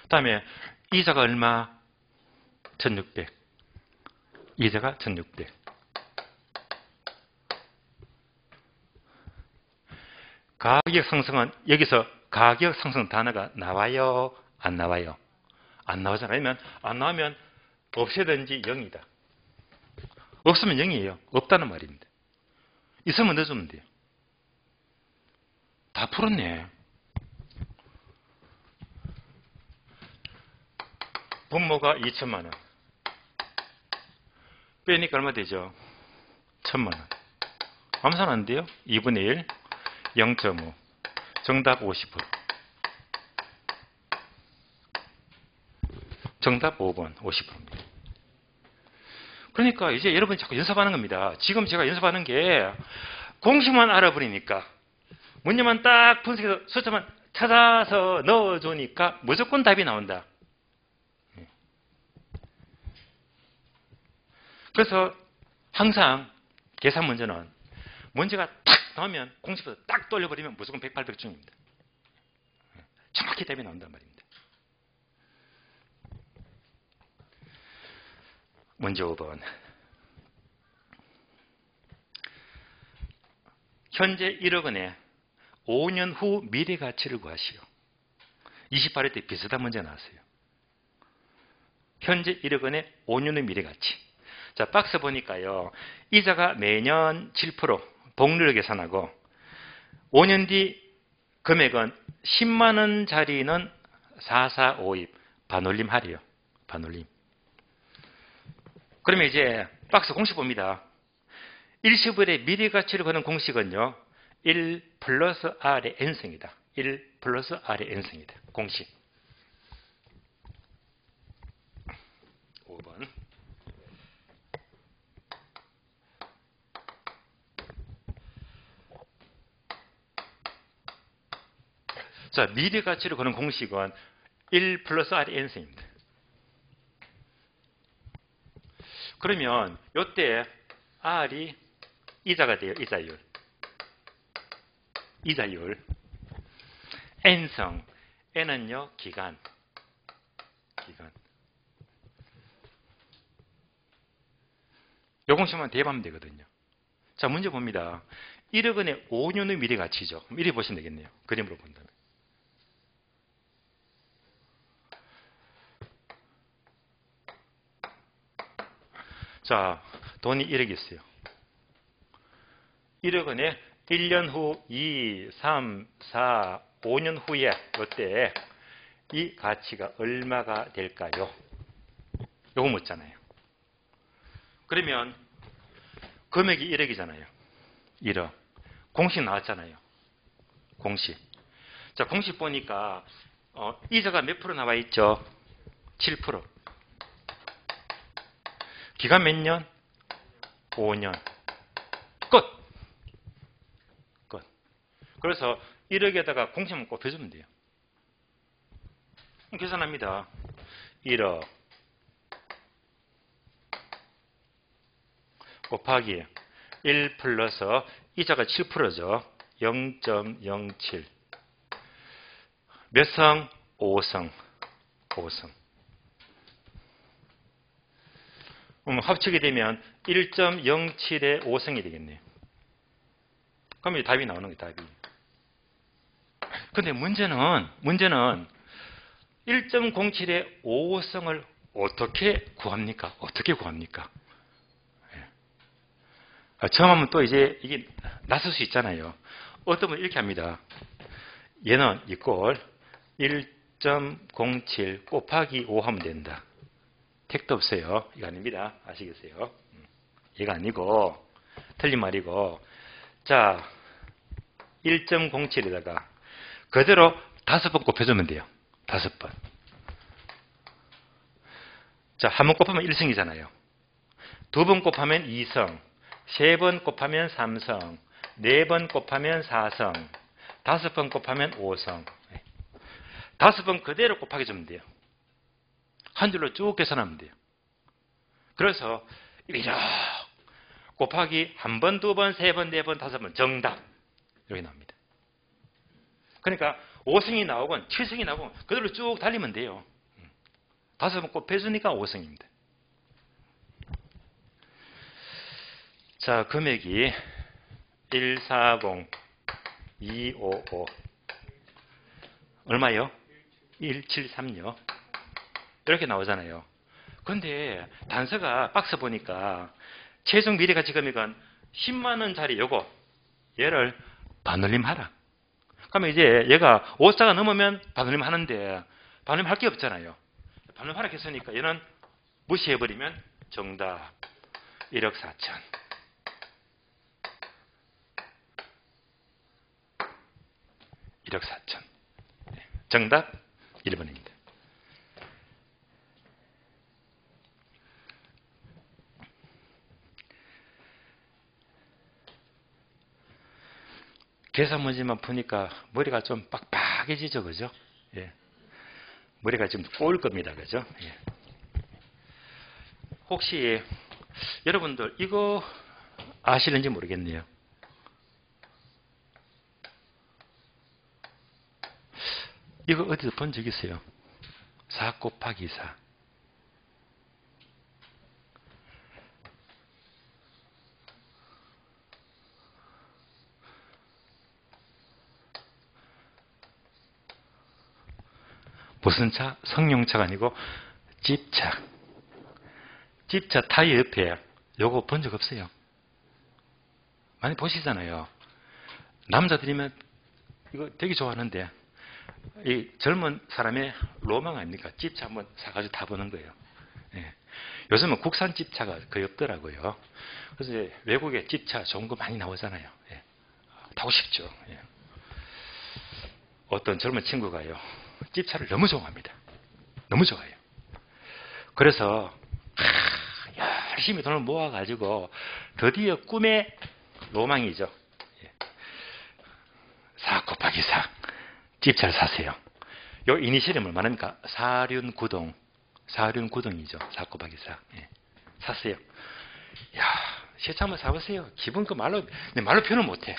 다음에 이자가 얼마? 1,600. 이자가 1,600. 가격 상승은 여기서 가격 상승 단어가 나와요? 안 나와요? 안 나오잖아요. 안 나오면 없애든지 0이다. 없으면 0이에요. 없다는 말입니다. 있으면 넣어주면 돼요. 다 풀었네. 분모가 2천만 원. 빼니까 얼마 되죠? 1,000만 원. 암산 안 돼요? 2분의 1, 0.5. 정답 50%. 정답 5번 50%입니다. 그러니까 이제 여러분이 자꾸 연습하는 겁니다. 지금 제가 연습하는 게 공식만 알아버리니까 문제만 딱 분석해서 숫자만 찾아서 넣어주니까 무조건 답이 나온다. 그래서 항상 계산 문제는 문제가 딱 나오면 공식부터 딱 돌려버리면 무조건 100%, 800중입니다. 정확히 답이 나온단 말입니다. 문제 5번. 현재 1억 원에 5년 후 미래 가치를 구하시오. 28회 때 비슷한 문제 나왔어요. 현재 1억 원에 5년 후 미래 가치. 자, 박스 보니까요. 이자가 매년 7% 복리를 계산하고 5년 뒤 금액은 10만 원짜리는 4452 반올림 하래요. 반올림. 그러면 이제 박스 공식 봅니다. 일시불의 미래 가치를 거는 공식은요. 1 플러스 R의 n승이다. 1 플러스 R의 n승이다. 공식. 5번. 자, 미래 가치를 거는 공식은 1 플러스 R의 n승입니다. 그러면 이때 R이 이자가 돼요. 이자율. 이자율. N성. N은요. 기간. 요 공식만 대입하면 되거든요. 자, 문제 봅니다. 1억 원의 5년의 미래 가치죠. 그럼 이렇게 보시면 되겠네요. 그림으로 본다면. 자, 돈이 1억이 있어요. 1억 원에 1년 후, 2, 3, 4, 5년 후에 이때 이 가치가 얼마가 될까요? 요거 묻잖아요. 그러면 금액이 1억이잖아요. 1억. 공식 나왔잖아요. 공식. 자, 공식 보니까 이자가 몇 프로 나와 있죠? 7%. 기간 몇 년? 5년. 끝. 끝. 그래서 1억에다가 공식만 곱해주면 돼요. 계산합니다. 1억 곱하기 1 플러스 이자가 7%죠. 0.07. 몇 성? 5성. 5성. 합치게 되면 1.07의 5성이 되겠네요. 그러면 답이 나오는 거예요. 답이. 근데 문제는 1.07의 5성을 어떻게 구합니까? 어떻게 구합니까? 처음 하면 또 이제 이게 낯설 수 있잖아요. 어떤 분은 이렇게 합니다. 얘는 이꼴 1.07 곱하기 5 하면 된다. 택도 없어요. 이거 아닙니다. 아시겠어요? 이거 아니고 틀린 말이고. 자, 1.07에다가 그대로 5번 곱해주면 돼요. 5번. 자, 한 번 곱하면 1성이잖아요. 2번 곱하면 2성, 3번 곱하면 3성, 4번 곱하면 4성, 5번 곱하면 5성. 5번 그대로 곱하기 주면 돼요. 한 줄로 쭉 계산하면 돼요. 그래서 이렇게 곱하기 1번, 2번, 3번, 4번, 5번 정답. 이렇게 나옵니다. 그러니까 5성이 나오건 7성이 나오건 그대로 쭉 달리면 돼요. 5번 곱해주니까 5성입니다. 자, 금액이 140, 255 얼마요? 173요. 이렇게 나오잖아요. 그런데 단서가 박스 보니까 최종 미래가치 금액은 10만 원짜리 요거 얘를 반올림하라. 그러면 이제 얘가 5자가 넘으면 반올림 하는데 반올림 할 게 없잖아요. 반올림 하라 했으니까 얘는 무시해버리면 정답 1억 4천. 정답 1번입니다. 계산 문제만 푸니까 머리가 좀 빡빡해지죠, 그죠? 예. 머리가 지금 꼬일 겁니다, 그죠? 예. 혹시 여러분들 이거 아시는지 모르겠네요. 이거 어디서 본 적 있어요? 4 곱하기 4. 무슨 차? 성용차가 아니고 집차. 집차 타이어 옆에 요거 본 적 없어요? 많이 보시잖아요. 남자들이면 이거 되게 좋아하는데 이 젊은 사람의 로망 아닙니까? 집차 한번 사가지고 타보는 거예요. 예. 요즘은 국산 집차가 거의 없더라고요. 그래서 이제 외국에 집차 좋은 거 많이 나오잖아요. 예. 타고 싶죠. 예. 어떤 젊은 친구가요. 집차를 너무 좋아합니다. 너무 좋아해요. 그래서 열심히 돈을 모아가지고 드디어 꿈의 로망이죠. 4 곱하기 4 집차를 사세요. 요 이니셜이 얼마입니까? 사륜구동. 사륜구동이죠. 4 곱하기 4. 예. 샀어요. 야, 시차 한번 사보세요. 기분 그 말로 표현을 못해.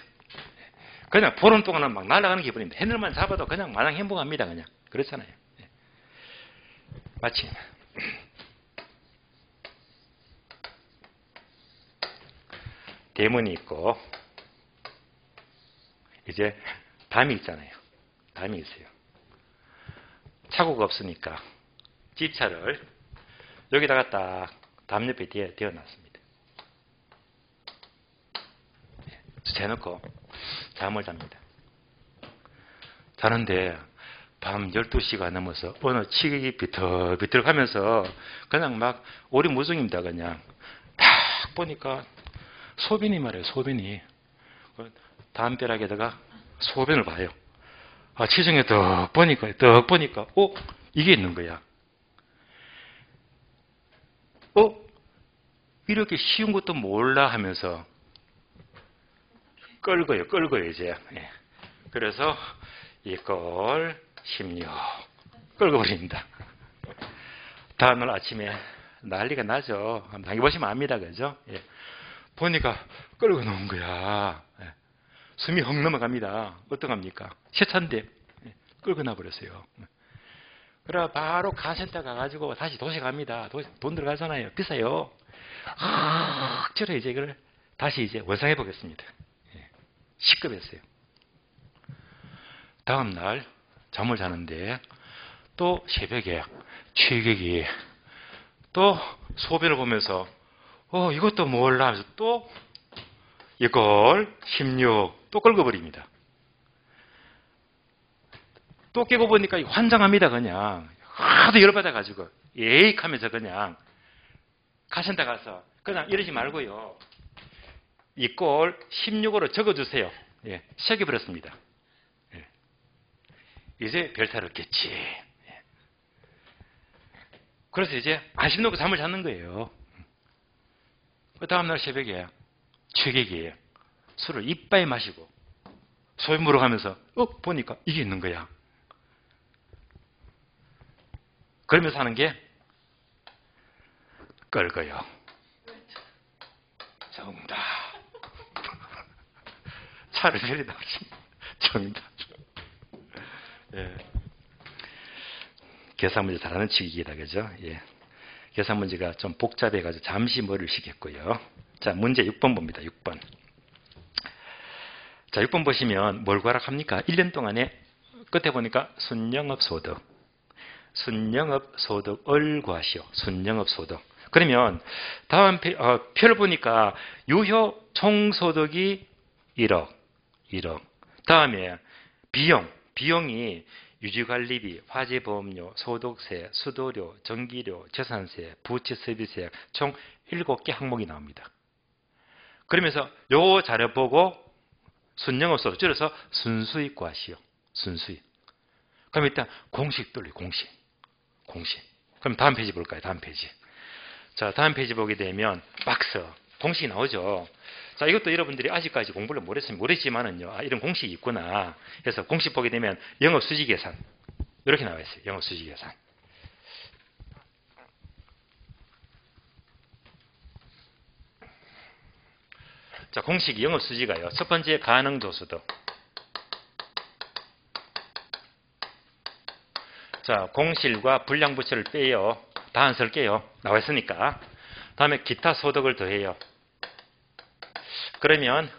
그냥 보름 동안은 막 날아가는 기분입니다. 핸들만 잡아도 그냥 마냥 행복합니다. 그냥. 그렇잖아요. 예. 마침. 대문이 있고, 이제 담이 있잖아요. 담이 있어요. 차고가 없으니까 집차를 여기다가 딱 담 옆에 대어놨습니다. 재놓고 잠을 잡니다. 자는데 밤 12시가 넘어서 어느 치기 비틀비틀 하면서 그냥 막 오리무중입니다. 그냥 딱 보니까 소변이 말이에요. 소변이. 담벼락에다가 소변을 봐요. 치중에 떡 보니까 이게 있는 거야. 이렇게 쉬운 것도 몰라 하면서 끌고요 이제. 그래서 이걸 16 끌고 버립니다. 다음날 아침에 난리가 나죠. 한번 당해보시면 압니다. 그죠? 보니까 끌고 놓은 거야. 숨이 헉 넘어갑니다. 어떡합니까? 세차인데 끌고 나버렸어요. 그래 바로 카센터 가가지고 다시 도시 갑니다. 돈 들어가잖아요. 비싸요. 저래 이제 이걸 다시 이제 원상해 보겠습니다. 시급했어요. 다음 날 잠을 자는데 또 새벽에 취객이 또 소변을 보면서 이것도 몰라 하면서 또 이걸 16 또 긁어버립니다. 또 깨고 보니까 환장합니다. 그냥 하도 열받아가지고 에익 하면서 그냥 카센터 가서 그냥 이러지 말고요. 이 꼴 16으로 적어주세요. 새겨버렸습니다. 이제 별탈 없겠지. 그래서 이제 안심 놓고 잠을 자는 거예요. 그 다음날 새벽에 취객이 술을 이빠이 마시고 소변 보러 가면서 보니까 이게 있는 거야. 그러면서 하는 게 끌고요. 정답. 차를 내리다 정답. 계산 문제 잘하는 치기이다. 그죠? 계산 문제가 좀 복잡해가지고 잠시 머리를 식혔고요. 자, 문제 6번 봅니다. 6번. 자, 6번 보시면 뭘 구하랍니까? 1년 동안에 끝에 보니까 순영업 소득. 순영업 소득을 구하시오. 순영업 소득. 그러면 다음 표를 보니까 유효 총소득이 1억. 다음에 비용이 유지관리비, 화재보험료, 소득세, 수도료, 전기료, 재산세, 부채 서비스세 총 7개 항목이 나옵니다. 그러면서 요 자료 보고 순영업 소득 줄여서 순수익 구하시오. 순수익. 그럼 일단 공식 돌리 공식. 그럼 다음 페이지 볼까요? 다음 페이지. 자, 다음 페이지 보게 되면 박스 공식이 나오죠. 자, 이것도 여러분들이 아직까지 공부를 모르지만은요. 이런 공식이 있구나. 그래서 공식 보게 되면 영업수지계산 이렇게 나와 있어요. 영업수지계산. 자, 공식이 영업수지가요. 첫 번째 가능조소득. 자, 공실과 불량부채를 빼요. 다 안 쓸게요. 나와 있으니까. 다음에 기타 소득을 더해요. 그러면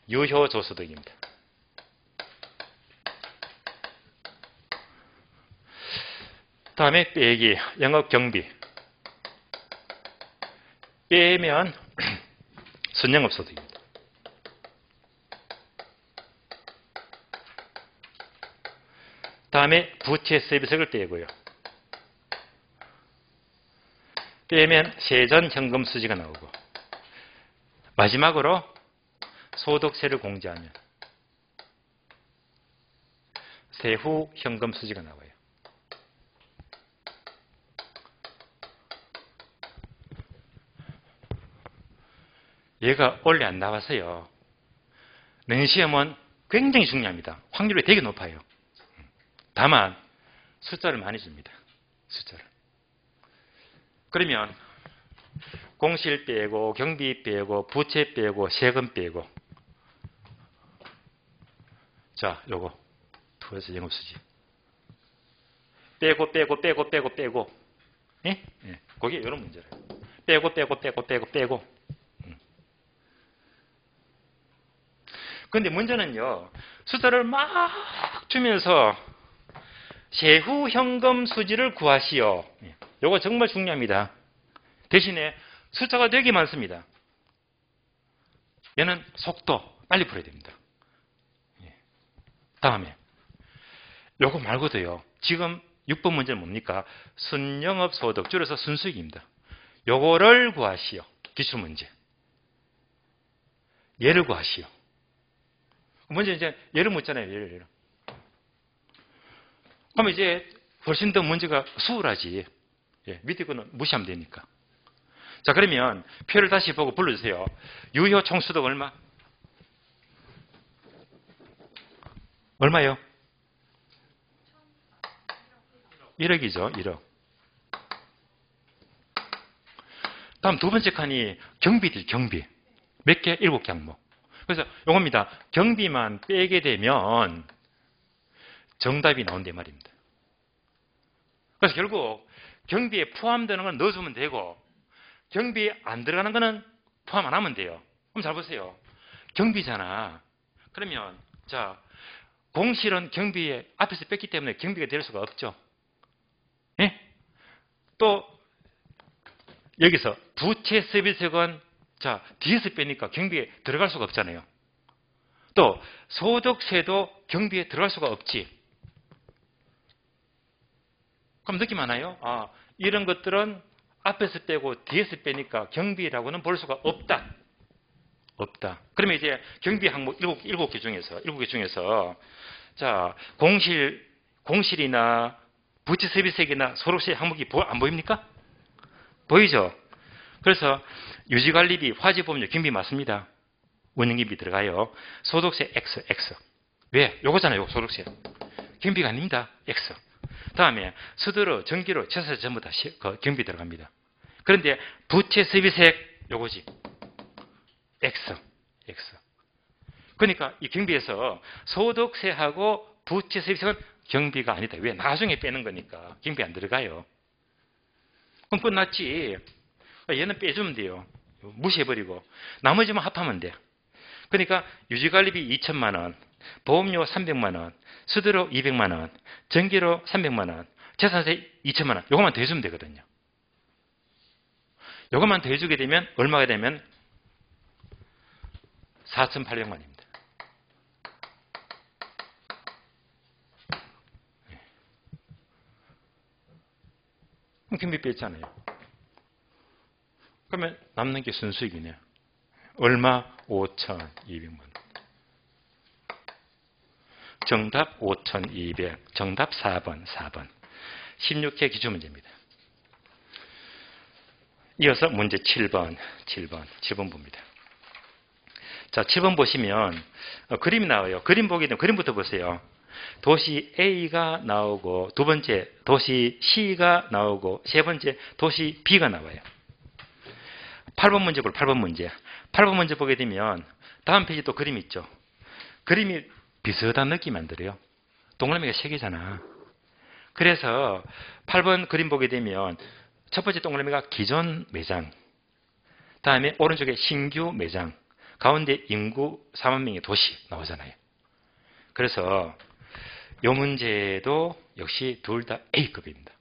유효조소득입니다. 다음에 빼기 영업경비. 빼면 순영업소득입니다. 다음에 부채 서비스를 빼고요. 빼면 세전 현금 수지가 나오고 마지막으로 소득세를 공제하면 세후 현금 수지가 나와요. 얘가 원래 안 나와서요. 내시험은 굉장히 중요합니다. 확률이 되게 높아요. 다만 숫자를 많이 줍니다. 숫자를. 그러면 공실 빼고 경비 빼고 부채 빼고 세금 빼고 자, 요거 투에서 영업수지 빼고 예? 그게 이런 문제래요. 빼고 근데 문제는요, 숫자를 막 주면서 세후 현금 수지를 구하시오. 요거 정말 중요합니다. 대신에 숫자가 되게 많습니다. 얘는 속도 빨리 풀어야 됩니다. 다음에 요거 말고도요. 지금 6번 문제는 뭡니까? 순영업소득 줄여서 순수익입니다. 요거를 구하시오. 기출문제. 얘를 구하시오. 먼저 이제 얘를 묻잖아요. 얘를. 그럼 이제 훨씬 더 문제가 수월하지. 예, 밑에 거는 무시하면 되니까. 자, 그러면 표를 다시 보고 불러주세요. 유효 총수득 얼마? 얼마요? 1억이죠. 1억. 다음 두 번째 칸이 경비들, 경비. 몇 개? 7개 항목. 그래서 요겁니다. 경비만 빼게 되면 정답이 나온단 말입니다. 그래서 결국 경비에 포함되는 건 넣어주면 되고 경비에 안 들어가는 거는 포함 안 하면 돼요. 그럼 잘 보세요. 경비잖아. 그러면 자, 공실은 경비에 앞에서 뺐기 때문에 경비가 될 수가 없죠. 예? 또 여기서 부채 서비스건 자, 뒤에서 빼니까 경비에 들어갈 수가 없잖아요. 또 소득세도 경비에 들어갈 수가 없지. 그럼 느낌 하나요? 아, 이런 것들은 앞에서 빼고 뒤에서 빼니까 경비라고는 볼 수가 없다. 없다. 그러면 이제 경비 항목 7개 중에서 자, 공실이나 부채 서비스액이나 소득세 항목이 안 보입니까? 보이죠? 그래서 유지관리비, 화재보험료, 경비 맞습니다. 운영기비 들어가요. 소득세 X. 왜? 요거잖아요. 소득세. 경비가 아닙니다. X. 다음에 수도료, 전기료, 채사세 전부 다 경비 들어갑니다. 그런데 부채 서비스액 요거지. X. 그러니까 이 경비에서 소득세하고 부채 서비스액은 경비가 아니다. 왜? 나중에 빼는 거니까 경비 안 들어가요. 그럼 끝났지. 얘는 빼주면 돼요. 무시해버리고 나머지만 합하면 돼. 그러니까 유지관리비 2천만 원, 보험료 300만 원, 수수료 200만 원, 전기료 300만 원, 재산세 2천만 원. 요것만 더해주면 되거든요. 요것만 더해주게 되면 얼마가 되면 4,800만입니다. 그럼 경비 뺐잖아요. 그러면 남는 게 순수익이네요. 얼마? 5,200만 원. 정답 5,200. 정답 4번. 16회 기출문제입니다. 이어서 문제 7번 봅니다. 자, 7번 보시면 그림이 나와요. 그림 보게 되면 그림부터 보세요. 도시 A가 나오고 두 번째 도시 C가 나오고 세 번째 도시 B가 나와요. 8번 문제 볼 8번 문제. 8번 문제 보게 되면 다음 페이지 또 그림이 있죠. 그림이 비슷한 느낌 안 들어요. 동그라미가 3개잖아. 그래서 8번 그림 보게 되면 첫 번째 동그라미가 기존 매장, 다음에 오른쪽에 신규 매장, 가운데 인구 4만 명의 도시 나오잖아요. 그래서 이 문제도 역시 둘 다 A급입니다.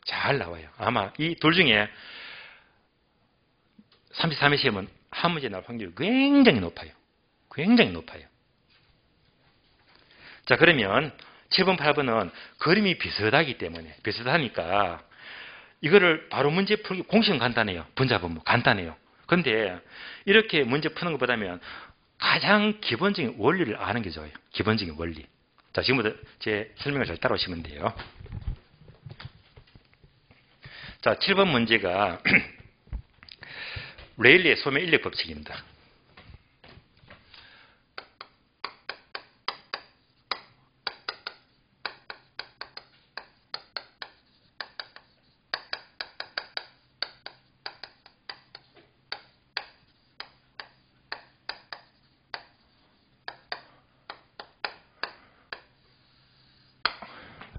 잘 나와요. 아마 이 둘 중에 33회 시험은 한 문제 나올 확률이 굉장히 높아요. 굉장히 높아요. 자, 그러면 7번, 8번은 그림이 비슷하니까 이거를 바로 문제 풀기 공식은 간단해요. 분자분모 간단해요. 그런데 이렇게 문제 푸는 것보다는 가장 기본적인 원리를 아는 게 좋아요. 기본적인 원리. 자, 지금부터 제 설명을 잘 따라오시면 돼요. 자, 7번 문제가 레일리의 소매 인력 법칙입니다.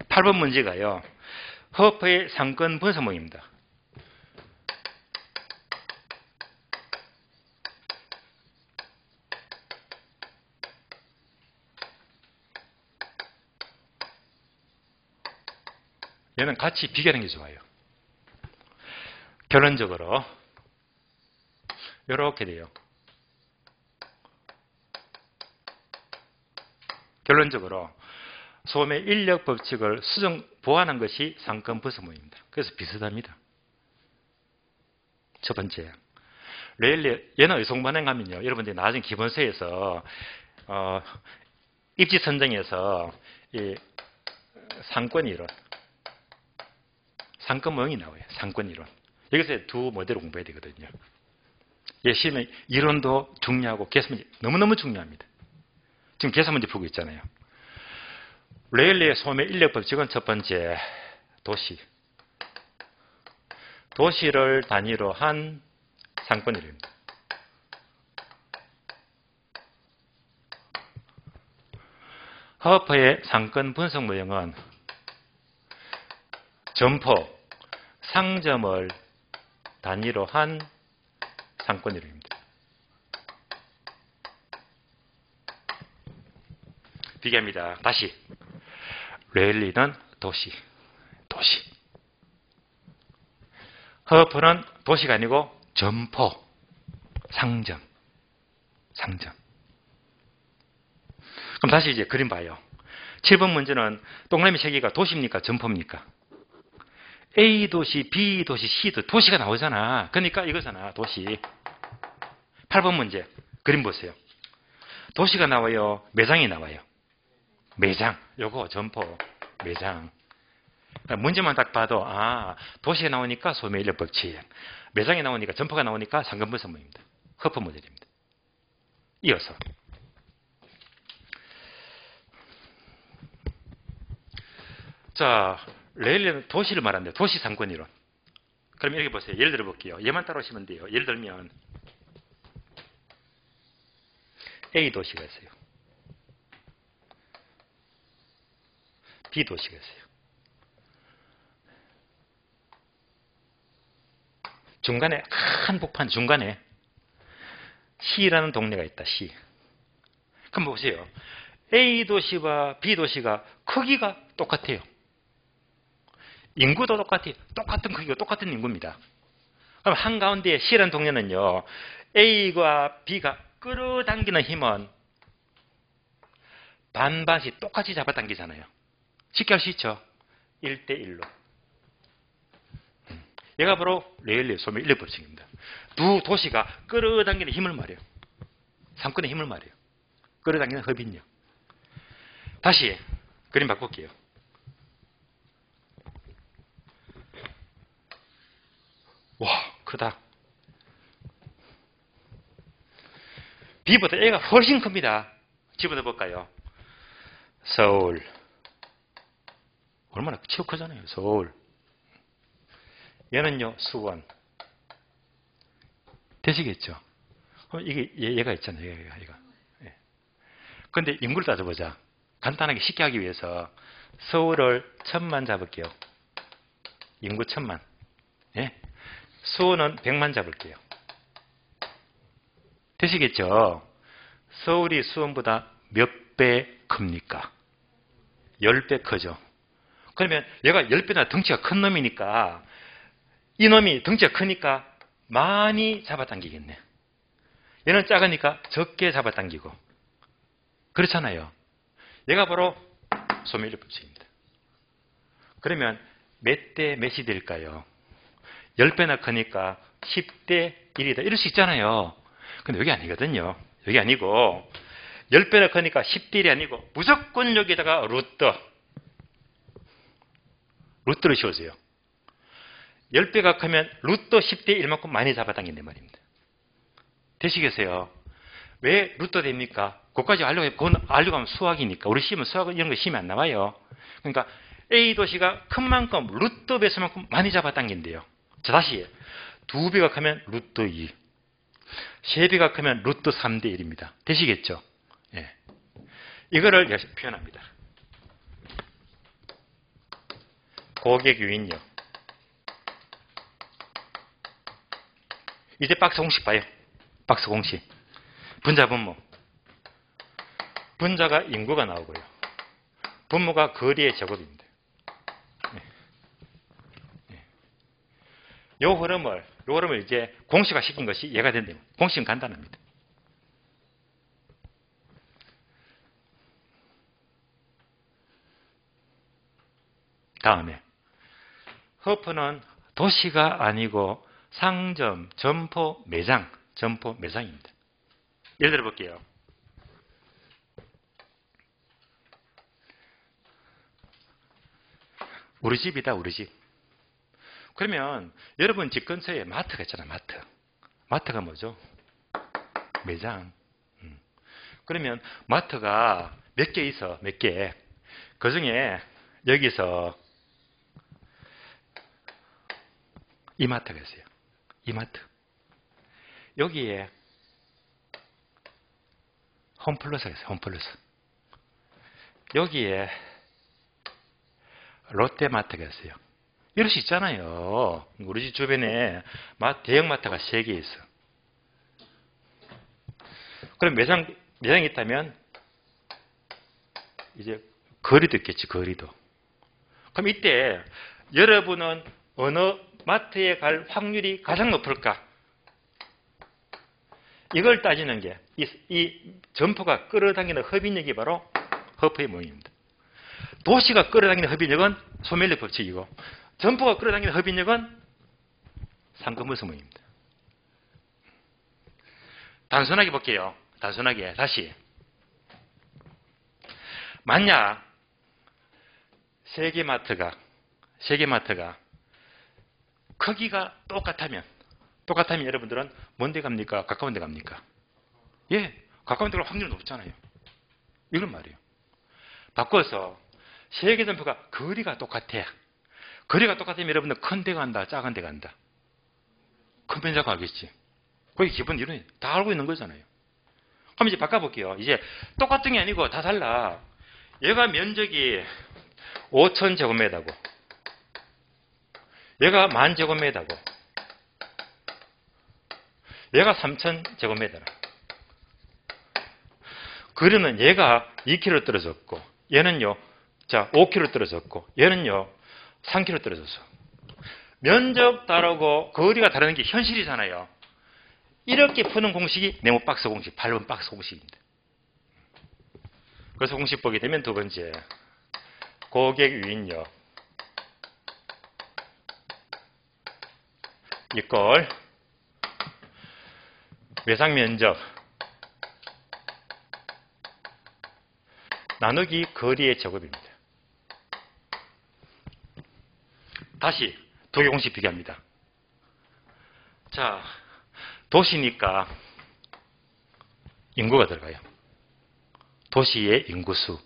팔 번 문제가요. 허퍼의 상권 분석문입니다. 얘는 같이 비교하는 게 좋아요. 결론적으로 이렇게 돼요. 결론적으로 소매 인력 법칙을 보완한 것이 상권 분석모입니다. 그래서 비슷합니다. 첫 번째, 레일리 얘는 의송반응하면요. 여러분들이 나중에 기본서에서 입지 선정에서 이 상권 이론, 상권 모형이 나와요. 상권 이론. 여기서 두 모델을 공부해야 되거든요. 시는 이론도 중요하고 계산 문제 너무너무 중요합니다. 지금 계산 문제 풀고 있잖아요. 레일리의 소매 인력 법칙은 첫 번째, 도시를 단위로 한 상권 이론입니다. 허퍼의 상권 분석 모형은 점포, 상점을 단위로 한 상권 이론입니다. 비교합니다. 다시. 레일리는 도시. 허퍼는 도시가 아니고 점포, 상점. 그럼 다시 이제 그림 봐요. 7번 문제는 동그라미 3개가 도시입니까? 점포입니까? A 도시, B 도시, C 도시가 나오잖아. 그러니까 이거잖아. 도시. 8번 문제. 그림 보세요. 도시가 나와요. 매장이 나와요. 매장. 요거 점포. 매장. 문제만 딱 봐도 도시가 나오니까 소매 인력 법칙. 매장이 나오니까 점포가 나오니까 상권 분석 모형입니다. 허퍼 모델입니다. 이어서 자, 레일리는 도시를 말한대요. 도시 상권 이론. 그럼 이렇게 보세요. 예를 들어 볼게요. 얘만 따라오시면 돼요. 예를 들면 A 도시가 있어요. B 도시가 있어요. 중간에 한복판 중간에 C라는 동네가 있다. C. 그럼 보세요. A 도시와 B 도시가 크기가 똑같아요. 인구도 똑같아요. 똑같은 크기고 똑같은 인구입니다. 그럼 한가운데 C라는 동네는요. A와 B가 끌어당기는 힘은 반반씩 똑같이 잡아당기잖아요. 쉽게 할 수 있죠. 1대1로. 얘가 바로 레일리의 소매 인력 법칙입니다. 두 도시가 끌어당기는 힘을 말해요. 상권의 힘을 말해요. 끌어당기는 흡인력. 다시 그림 바꿀게요. 와, 크다. B보다 A가 훨씬 큽니다. 집어넣어 볼까요? 서울. 얼마나 치고 크잖아요. 서울. 얘는요, 수원. 되시겠죠? 이게 얘가 있잖아요. 얘가. 예. 근데 인구를 따져보자. 간단하게 쉽게 하기 위해서 서울을 1000만 잡을게요. 인구 1000만. 예? 수원은 100만 잡을게요. 되시겠죠? 서울이 수원보다 몇 배 큽니까? 10배 크죠? 그러면 얘가 10배나 덩치가 큰 놈이니까 이놈이 덩치가 크니까 많이 잡아당기겠네. 얘는 작으니까 적게 잡아당기고. 그렇잖아요. 얘가 바로 소매 인력 법칙입니다. 그러면 몇 대 몇이 될까요? 10배나 크니까 10대 1이다. 이럴 수 있잖아요. 근데 여기 아니거든요. 여기 아니고 10배나 크니까 10대 1이 아니고 무조건 여기다가 루트를 씌워줘요. 10배가 크면 루트 10대 1만큼 많이 잡아당긴단 말입니다. 되시겠어요? 왜 루트 됩니까? 그것까지 그건 알려고 하면 수학이니까. 우리 시험은 수학 이런 거 시험이 안 나와요. 그러니까 A 도시가 큰 만큼 루트 배수만큼 많이 잡아당긴대요. 자, 다시 2배가 크면 루트 2, 3배가 크면 루트 3대 1입니다. 되시겠죠? 예. 이거를 표현합니다. 고객 유인력. 이제 박스 공식 봐요. 박스 공식. 분자 분모. 분자가 인구가 나오고요. 분모가 거리의 제곱입니다. 이 흐름을 요거를 이제 공식화 시킨 것이 얘가 된대요. 공식은 간단합니다. 다음에 허프는 도시가 아니고 상점, 점포, 매장입니다. 예를 들어 볼게요. 우리 집이다, 우리 집. 그러면 여러분 집 근처에 마트가 있잖아요, 마트. 마트가 뭐죠? 매장. 그러면 마트가 몇 개 있어, 몇 개. 그 중에 여기서 이마트가 있어요. 이마트. 여기에 홈플러스가 있어요. 홈플러스. 여기에 롯데마트가 있어요. 이럴 수 있잖아요. 우리 집 주변에 대형마트가 3개 있어. 그럼 매장이 있다면 이제 거리도 있겠지, 거리도. 그럼 이때 여러분은 어느 마트에 갈 확률이 가장 높을까? 이걸 따지는 게 이 점포가 끌어당기는 흡인력이 바로 허프의 모형입니다. 도시가 끌어당기는 흡인력은 소멸력 법칙이고 점포가 끌어당기는 흡인력은 상급물성 모형입니다. 단순하게 볼게요. 단순하게 다시 만약 세계마트가 크기가 똑같다면 여러분들은 먼 데 갑니까? 가까운 데 갑니까? 예, 가까운 데 갈 확률이 높잖아요. 이런 말이에요. 바꿔서 세계 점포가 거리가 똑같아. 거리가 똑같으면 여러분들 큰 데 간다, 작은 데 간다. 큰 편작 가겠지. 그게 기본 이론이 다 알고 있는 거잖아요. 그럼 이제 바꿔볼게요. 이제 똑같은 게 아니고 다 달라. 얘가 면적이 5,000제곱미터고 얘가 10,000제곱미터고 얘가 3,000제곱미터라. 거리는 얘가 2km 떨어졌고 얘는요, 자 5km 떨어졌고 얘는요 3km 떨어졌어. 면적 다르고 거리가 다르는 게 현실이잖아요. 이렇게 푸는 공식이 네모박스 공식, 8번 박스 공식입니다. 그래서 공식 보게 되면 두 번째, 고객 유인력 이꼴 매장 면적 나누기 거리의 제곱입니다. 다시 두 개 공식 비교합니다. 자, 도시니까 인구가 들어가요. 도시의 인구수.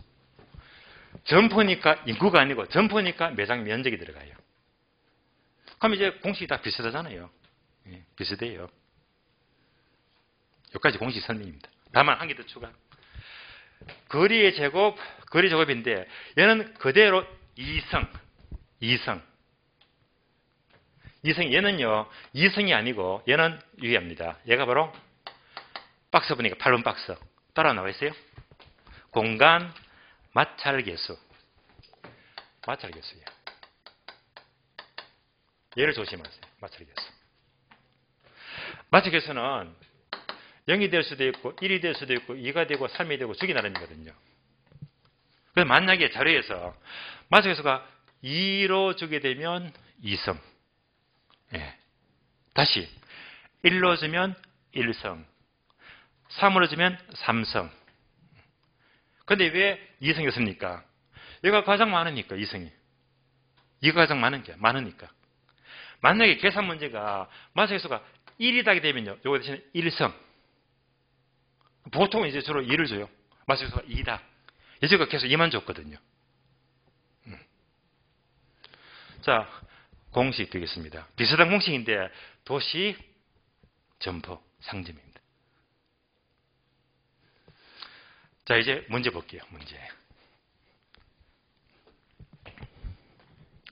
점포니까 인구가 아니고 점포니까 매장 면적이 들어가요. 그럼 이제 공식이 다 비슷하잖아요. 예, 비슷해요. 여기까지 공식 설명입니다. 다만 한 개 더 추가. 거리의 제곱, 거리 제곱인데 얘는 그대로 이성. 얘는요 2성이 아니고 얘는 유의합니다. 얘가 바로 박스 보니까 8번 박스 따라 나와 있어요. 공간 마찰계수. 마찰계수예요. 얘를 조심하세요. 마찰계수. 마찰계수는 0이 될 수도 있고 1이 될 수도 있고 2가 되고 3이 되고 주기 나름이거든요. 그래서 만약에 자료에서 마찰계수가 2로 주게 되면 2성. 예. 다시 1로 주면 1성. 3으로 주면 3성. 근데 왜 2성이 없습니까? 얘가 가장 많으니까 2성이. 이가 가장 많으니까. 만약에 계산 문제가 마찰계수가 1이 되게 되면요. 요거 대신에 1성. 보통은 이제 주로 2를 줘요. 마찰계수가 2다. 예제가 계속 2만 줬거든요. 자, 공식 되겠습니다. 비슷한 공식인데 도시, 점포, 상점입니다. 자, 이제 문제 볼게요. 문제.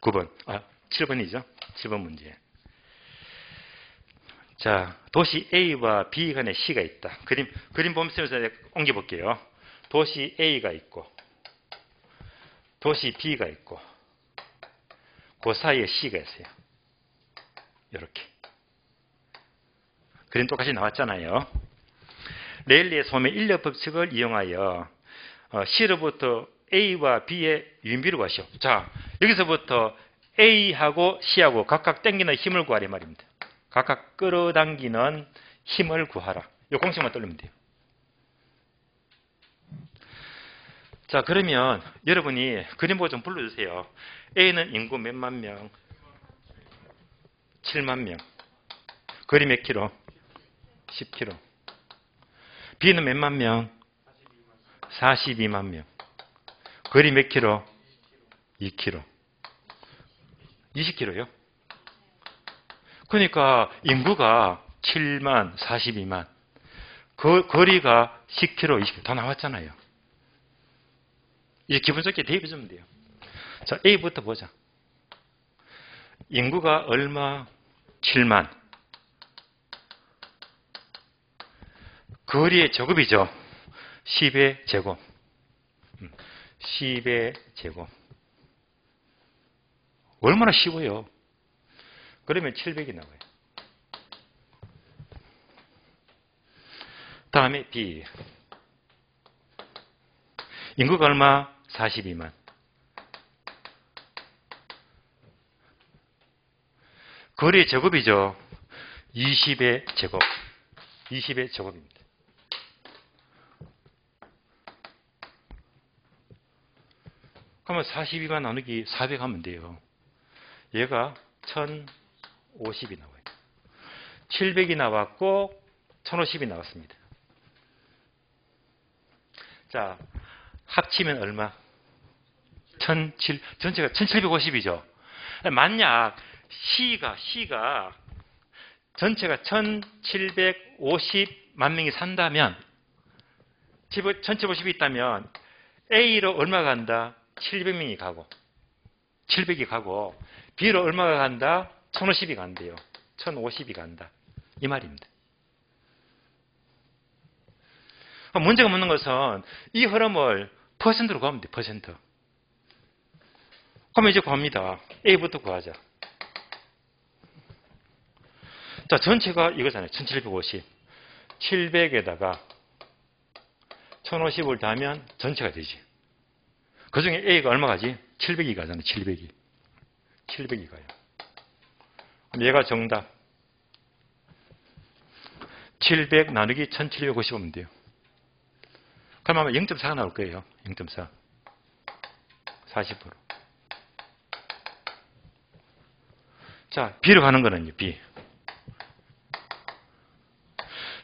9번. 7번이죠. 7번 문제. 자, 도시 A와 B 간에 C가 있다. 그림 보면서 옮겨볼게요. 도시 A가 있고 도시 B가 있고 그 사이에 C가 있어요. 이렇게. 그림 똑같이 나왔잖아요. 레일리의 소매 인력 법칙을 이용하여 C로부터 A와 B의 유인비를 구하시오. 자, 여기서부터 A하고 C하고 각각 당기는 힘을 구하라 말입니다. 각각 끌어당기는 힘을 구하라. 이 공식만 떠올리면 돼요. 자, 그러면 여러분이 그림 보고 좀 불러주세요. A는 인구 몇만 명? 7만 명. 거리 몇 킬로? 10킬로. B는 몇만 명? 42만 명. 거리 몇 킬로? 2킬로. 20킬로요? 그러니까 인구가 7만, 42만. 거리가 10킬로, 20킬로 다 나왔잖아요. 이제 기본적인 대입해주면 돼요. 자, A부터 보자. 인구가 얼마? 7만. 거리의 제곱이죠. 10의 제곱. 10의 제곱. 얼마나 쉬워요. 그러면 700이 나와요. 다음에 B. 인구가 얼마? 42만. 거리의 제곱이죠. 20의 제곱. 20의 제곱입니다. 그러면 42만 나누기 400 하면 돼요. 얘가 1050이 나와요. 700이 나왔고 1050이 나왔습니다. 자, 합치면 얼마? 전체가 1750이죠. 만약 C가 전체가 1750만 명이 산다면 1750이 있다면 A로 얼마가 간다? 700명이 가고 700이 가고 B로 얼마가 간다? 1050이 간대요. 1050이 간다. 이 말입니다. 문제가 묻는 것은 이 흐름을 퍼센트로 구하면 돼. 퍼센트. 그러면 이제 구합니다. A부터 구하자. 자, 전체가 이거잖아요. 1750. 700에다가 1050을 더하면 전체가 되지. 그 중에 A가 얼마 가지? 700이 가잖아요. 700이. 700이 가요. 그럼 얘가 정답. 700 나누기 1750 하면 돼요. 그럼 아마 0.4가 나올 거예요. 0.4. 40%. 자, B로 가는 거는요. B.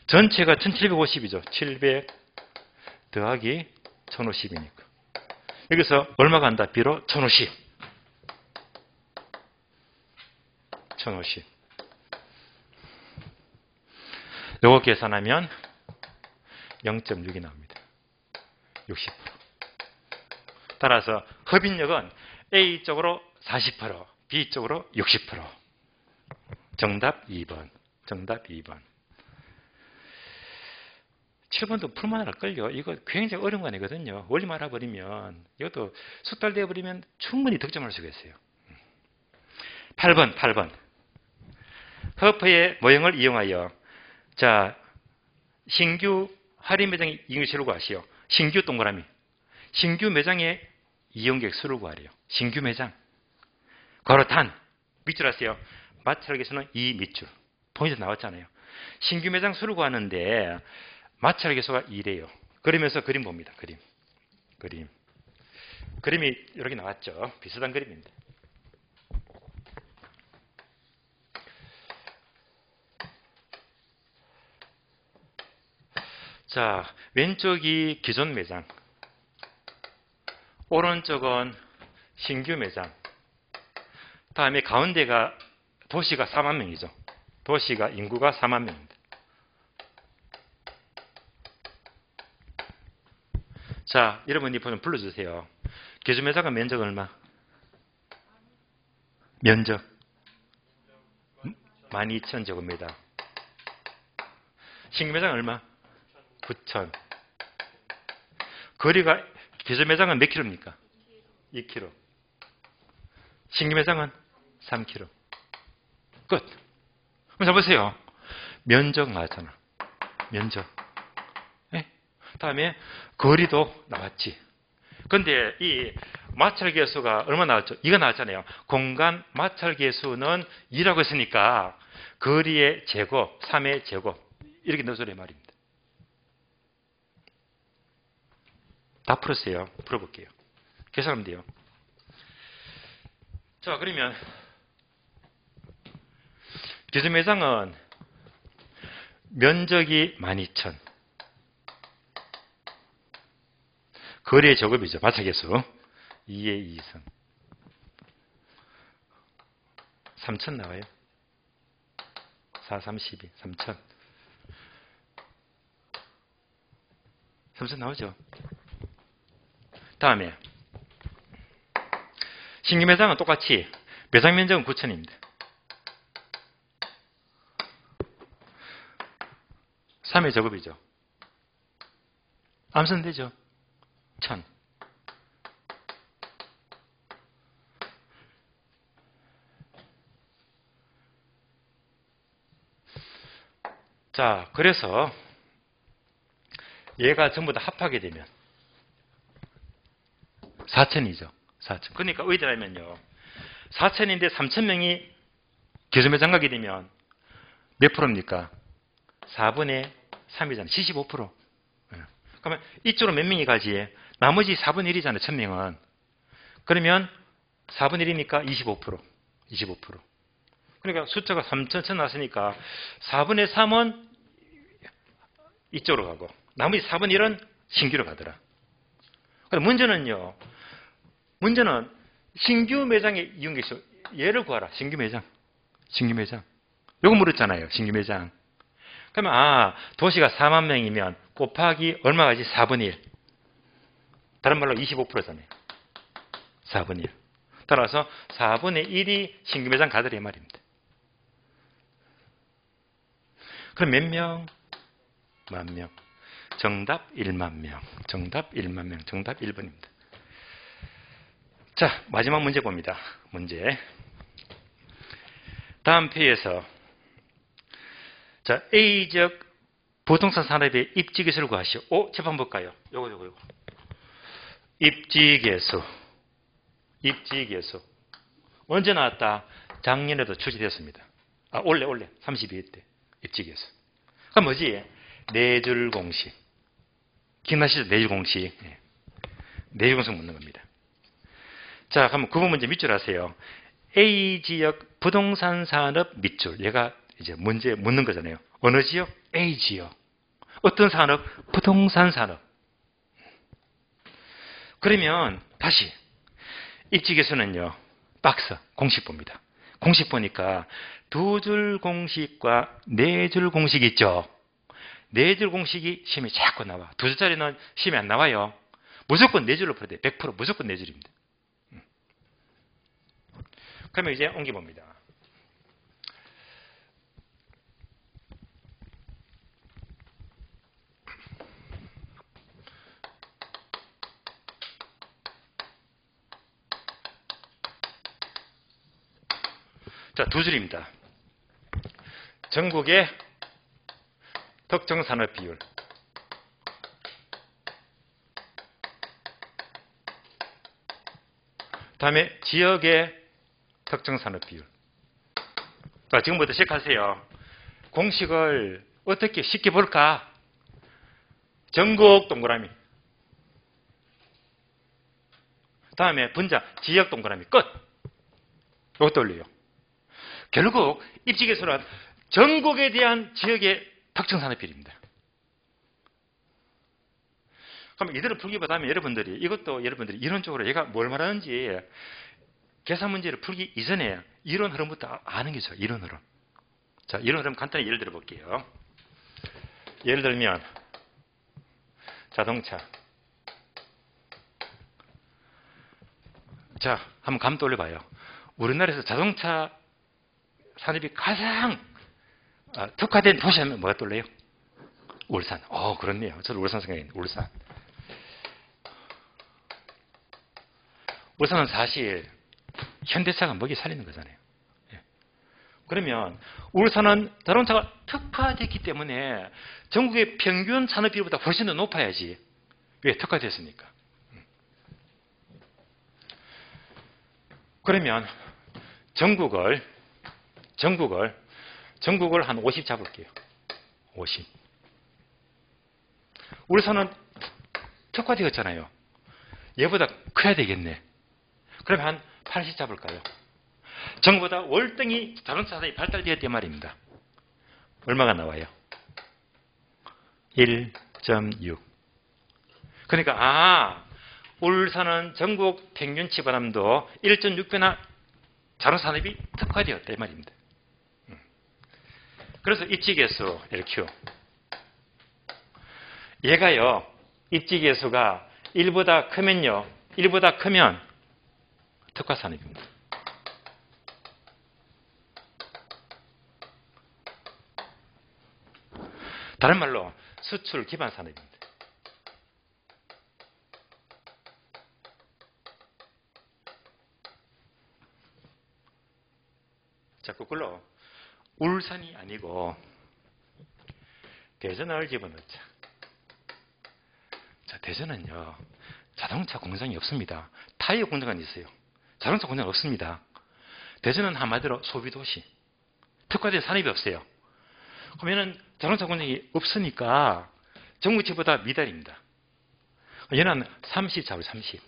전체가 1750이죠. 700 더하기 1050이니까. 여기서 얼마 간다? B로 1050. 1050. 요거 계산하면 0.6이 나옵니다. 60%. 따라서 흡인력은 A 쪽으로 40%, B 쪽으로 60%. 정답 2번. 정답 2번. 7번도 풀만 할걸요. 이거 굉장히 어려운 거 아니거든요. 원리만 알아버리면, 이것도 숙달되어 버리면 충분히 득점할 수가 있어요. 8번. 허프의 모형을 이용하여, 자, 신규 할인 매장 이용객수를 구하시오. 신규 동그라미. 신규 매장의 이용객 수를 구하래요. 신규 매장. 괄호 단. 밑줄 하세요. 마찰계수는 2 밑줄. 포인트 나왔잖아요. 신규 매장 수를 구하는데 마찰계수가 2래요. 그러면서 그림 봅니다. 그림이 이렇게 나왔죠. 비슷한 그림입니다. 자, 왼쪽이 기존 매장, 오른쪽은 신규 매장, 다음에 가운데가 도시가 4만 명이죠. 도시가 인구가 4만 명입니다. 자, 여러분이 보면 불러주세요. 기존 매장은 면적 얼마? 면적 12,000제곱미터. 신규 매장 얼마? 9,000. 거리가 기존 매장은 몇 킬로입니까? 2킬로. 신규 매장은 3킬로. 끝. 그럼 잘 보세요. 면적 나왔잖아. 면적. 예? 다음에 거리도 나왔지. 근데 이 마찰계수가 얼마 나왔죠? 이거 나왔잖아요. 공간 마찰계수는 2라고 했으니까 거리의 제곱, 3의 제곱 이렇게 넣어줘야 말입니다. 다 풀었어요. 풀어볼게요. 계산하면 돼요. 자, 그러면 기준매장은 면적이 12,000, 거리의 제곱이죠. 마찰계수 2의 2선 3,000 나와요. 4, 32, 3,000 3,000 나오죠. 다음에 신규 매장은 똑같이 매장 면적은 9,000입니다. 3의 제곱이죠. 암선 되죠. 1,000. 자, 그래서 얘가 전부 다 합하게 되면 4,000이죠. 4,000. 그러니까 의대라면요. 4,000인데 3,000명이 기준매장 가게 되면 몇 프로입니까? 4분의 3이잖아요. 75%. 그러면 이쪽으로 몇 명이 가지? 나머지 4분의 1이잖아요. 1,000명은. 그러면 4분의 1이니까 25%. 25%. 그러니까 숫자가 3,000 나왔으니까 4분의 3은 이쪽으로 가고 나머지 4분의 1은 신규로 가더라. 그럼 문제는요. 문제는 신규 매장의 이용계수. 얘를 구하라. 신규 매장. 신규 매장. 요거 물었잖아요. 신규 매장. 그러면 도시가 4만 명이면 곱하기 얼마가지? 4분의 1. 다른 말로 25%잖아요. 4분의 1. 따라서 4분의 1이 신규 매장 가더라 이 말입니다. 그럼 몇 명? 10,000명. 정답 1만 명. 정답 1만 명. 정답 1번입니다. 자, 마지막 문제 봅니다. 문제. 다음 페이지에서 자, A지역 부동산 산업의 입지계수를 구하시오. 재판 볼까요? 요거. 입지계수. 입지계수. 언제 나왔다? 작년에도 출시되었습니다. 올해 32회 때 입지계수. 그럼 뭐지? 네 줄 공식. 기억나시죠? 네 줄 공식. 네 줄 공식 묻는 겁니다. 자, 그럼 구분 문제 밑줄 하세요. A지역 부동산 산업 밑줄. 얘가 이제 문제 묻는 거잖아요. 어느 지역? A지역. 어떤 산업? 부동산 산업. 그러면 다시 입지계수는요. 박스 공식 봅니다. 공식 보니까 두 줄 공식과 네 줄 공식 있죠. 네 줄 공식이 시험에 자꾸 나와. 두 줄짜리는 시험에 안 나와요. 무조건 네 줄로 풀어야 돼요. 100% 무조건 네 줄입니다. 그러면 이제 옮겨봅니다. 자, 두 줄입니다. 전국의 특정 산업 비율. 다음에 지역의 특정 산업 비율. 자, 지금부터 시작하세요. 공식을 어떻게 쉽게 볼까? 전국 동그라미. 다음에 분자 지역 동그라미 끝. 이것도 올려요. 결국 입지계수는 전국에 대한 지역의 특정 산업 비율입니다. 그럼 이대로 풀기보다 하면 여러분들이 이론적으로 얘가 뭘 말하는지 계산 문제를 풀기 이전에 이론 흐름부터 아는 게죠. 이론 흐름. 자, 이론 흐름 간단히 예를 들어 볼게요. 예를 들면 자동차. 자, 한번 감 떠올려봐요. 우리나라에서 자동차 산업이 가장 특화된 도시 하면 뭐가 떠올려요? 울산. 그렇네요. 저도 울산 생각했는데 울산. 울산은 사실 현대차가 먹이 살리는 거잖아요. 그러면 울산은 자동차가 특화됐기 때문에 전국의 평균 산업 비율보다 훨씬 더 높아야지. 왜? 특화됐으니까. 그러면 전국을 한 50 잡을게요. 50. 울산은 특화되었잖아요. 얘보다 커야 되겠네. 그럼 한 80 잡을까요? 전국보다 월등히 자동차 산업이 발달되었단 말입니다. 얼마가 나와요? 1.6. 그러니까 울산은 전국 평균치보다도 1.6배나 자동차 산업이 특화되었다 이 말입니다. 그래서 입지계수 LQ 얘가요, 입지계수가 1보다 크면요, 1보다 크면 특화산업입니다. 다른 말로 수출 기반 산업입니다. 자, 거꾸로 울산이 아니고 대전을 집어넣자. 자, 대전은요, 자동차 공장이 없습니다. 타이어 공장은 있어요. 자동차 공장은 없습니다. 대전은 한마디로 소비도시. 특화된 산업이 없어요. 그러면은 자동차 공장이 없으니까 전국치보다 미달입니다. 얘는 30 잡을 30.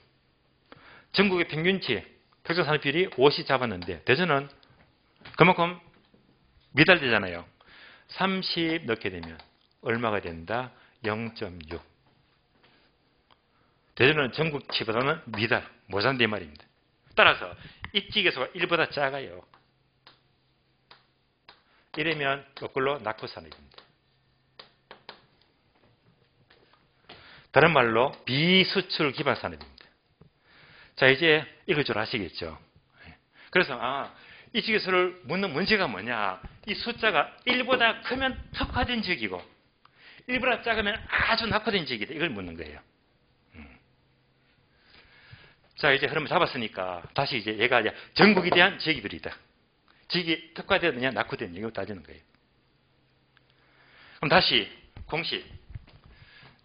전국의 평균치 특정 산업 비율이 50 잡았는데 대전은 그만큼 미달되잖아요. 30 넣게 되면 얼마가 된다? 0.6. 대전은 전국치보다는 미달, 모자란데 말입니다. 따라서 입지계수가 1보다 작아요. 이러면 거꾸로 낙후산업입니다. 다른 말로 비수출 기반 산업입니다. 자, 이제 읽을 줄 아시겠죠? 그래서 입지계수를 묻는 문제가 뭐냐? 이 숫자가 1보다 크면 특화된 지역이고 1보다 작으면 아주 낙후된 지역이다. 이걸 묻는 거예요. 자, 이제 흐름을 잡았으니까 다시 이제 얘가 이제 전국에 대한 지역별이다. 지역이 특화되느냐 낙후되느냐 이거 따지는 거예요. 그럼 다시 공식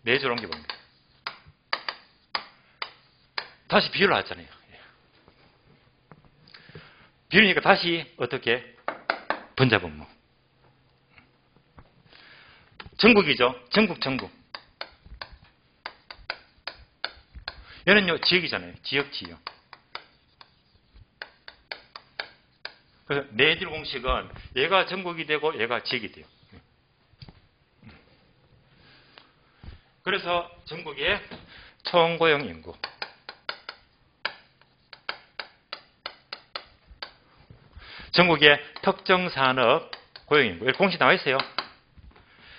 4줄 옮겨봅니다. 다시 비율을 하잖아요. 비율이니까 다시 어떻게? 분자분모. 전국이죠. 전국. 얘는요, 지역이잖아요. 지역. 그래서 4줄 공식은 얘가 전국이 되고 얘가 지역이 돼요. 그래서 전국의 총고용 인구. 전국의 특정 산업 고용 인구. 여기 공식 나와 있어요.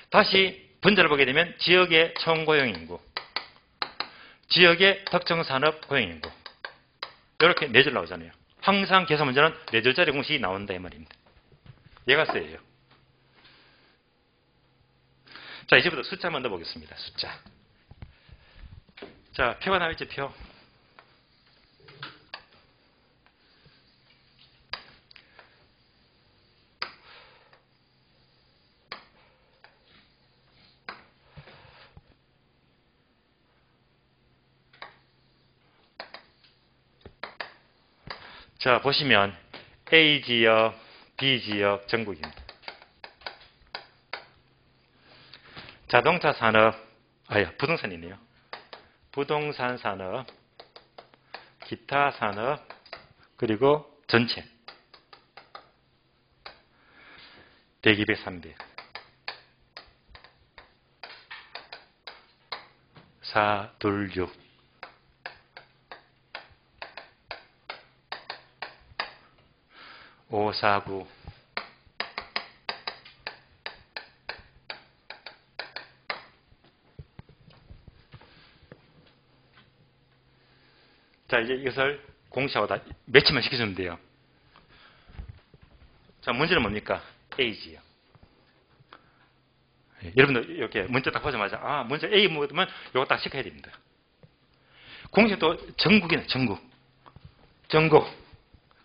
다시 분자를 보게 되면 지역의 총고용 인구. 지역의 특정 산업 고용 인구. 이렇게 4줄 나오잖아요. 항상 계산 문제는 4줄짜리 공식이 나온다 이 말입니다. 얘가 쎄예요. 자, 이제부터 숫자 한번 넣어보겠습니다. 숫자. 자, 표가 나와 있죠, 표. 자, 보시면 A지역, B지역, 전국입니다. 자동차 산업, 부동산이네요. 부동산 산업, 기타 산업, 그리고 전체. 대기 103배. 426. (549) 자, 이제 이것을 공식하고 다 매치만 시켜주면 돼요. 자, 문제는 뭡니까? A지요. 여러분들 이렇게 문제 딱 보자마자 문제 A 묻으면 이거 딱 시켜야 됩니다. 공식도 전국이네. 전국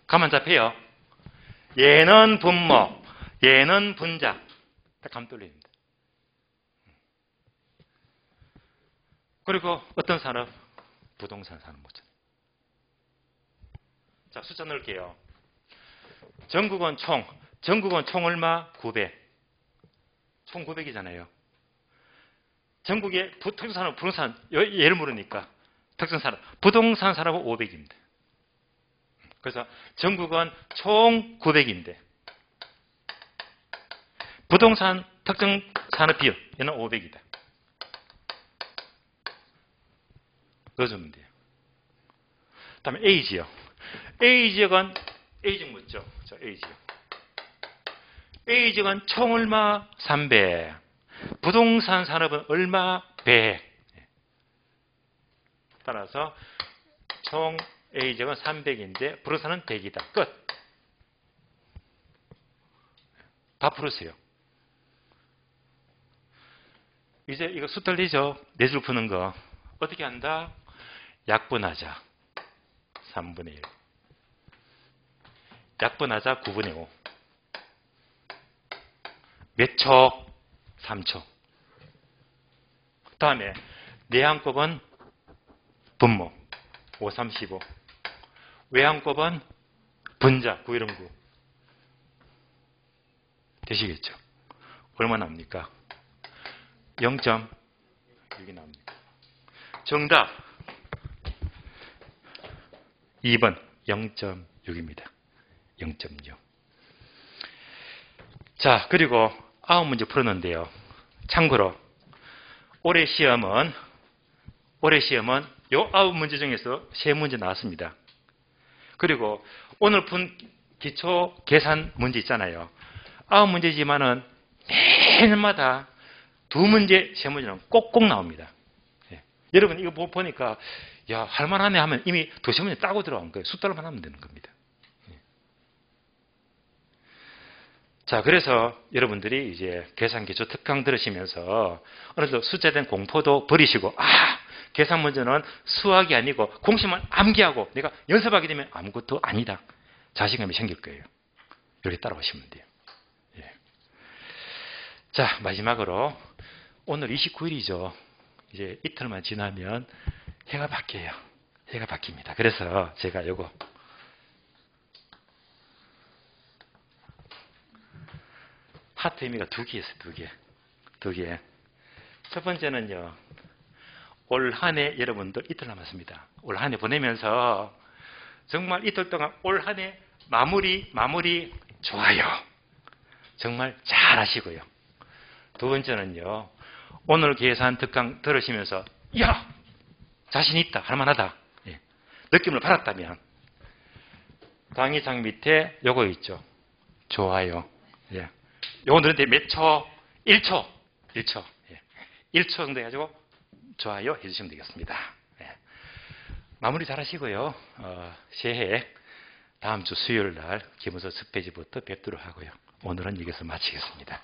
가만 잡혀요. 얘는 분모, 얘는 분자. 딱 감돌립니다. 그리고 어떤 산업? 부동산 산업 모잖아요. 자, 숫자 넣을게요. 전국은 총 얼마? 900. 총 900이잖아요. 전국의 특정산업, 부동산, 예를 물으니까 특정산업, 부동산 산업은 500입니다. 그래서 전국은 총 900인데 부동산 특정산업 비율, 얘는 500이다. 넣어주면 돼요. 그 다음에 A지역. A지역은 A지역 묻죠? 자, A지역. A지역은 총 얼마? 300. 부동산 산업은 얼마? 100. 따라서 총 A지역은 300인데 부동산은 100이다. 끝. 다 풀으세요. 이제 이거 숫들리죠? 네 줄 푸는 거. 어떻게 한다? 약분하자. 3분의 1. 약분하자 9분의 5. 몇 초? 3초. 다음에 내항법은 분모 5, 3, 15. 외항법은 분자 9, 1, 9. 되시겠죠? 얼마 나옵니까? 0.6이 나옵니다. 정답 2번 0.6입니다. 0.6. 자, 그리고 9문제 풀었는데요. 참고로 올해 시험은 요 9문제 중에서 3문제 나왔습니다. 그리고 오늘 푼 기초 계산 문제 있잖아요. 9문제지만은 매일마다 2문제, 3문제는 꼭꼭 나옵니다. 예. 여러분 이거 보니까 야, 할만하네 하면 이미 2-3문제 따고 들어간 거예요. 숫자로만 하면 되는 겁니다. 예. 자, 그래서 여러분들이 이제 계산 기초 특강 들으시면서 어느 정도 숫자에 대한 공포도 버리시고, 계산 문제는 수학이 아니고 공식만 암기하고 내가 연습하게 되면 아무것도 아니다. 자신감이 생길 거예요. 이렇게 따라오시면 돼요. 예. 자, 마지막으로 오늘 29일이죠. 이제 이틀만 지나면 해가 바뀌어요. 해가 바뀝니다. 그래서 제가 요거 하트 의미가 2개 있어요. 2개. 2개. 첫 번째는요. 올 한 해 여러분들 이틀 남았습니다. 올 한 해 보내면서 정말 이틀 동안 올 한 해 마무리 좋아요. 정말 잘 하시고요. 두 번째는요. 오늘 계산 특강 들으시면서 야! 자신 있다. 할만하다. 예. 느낌을 받았다면 강의장 밑에 요거 있죠. 좋아요. 예. 요거 누르는데 몇 초? 1초. 1초. 예. 1초 정도 해가지고 좋아요 해주시면 되겠습니다. 예. 마무리 잘 하시고요. 새해 다음 주 수요일 날 기본서 10페이지부터 뵙도록 하고요. 오늘은 여기서 마치겠습니다.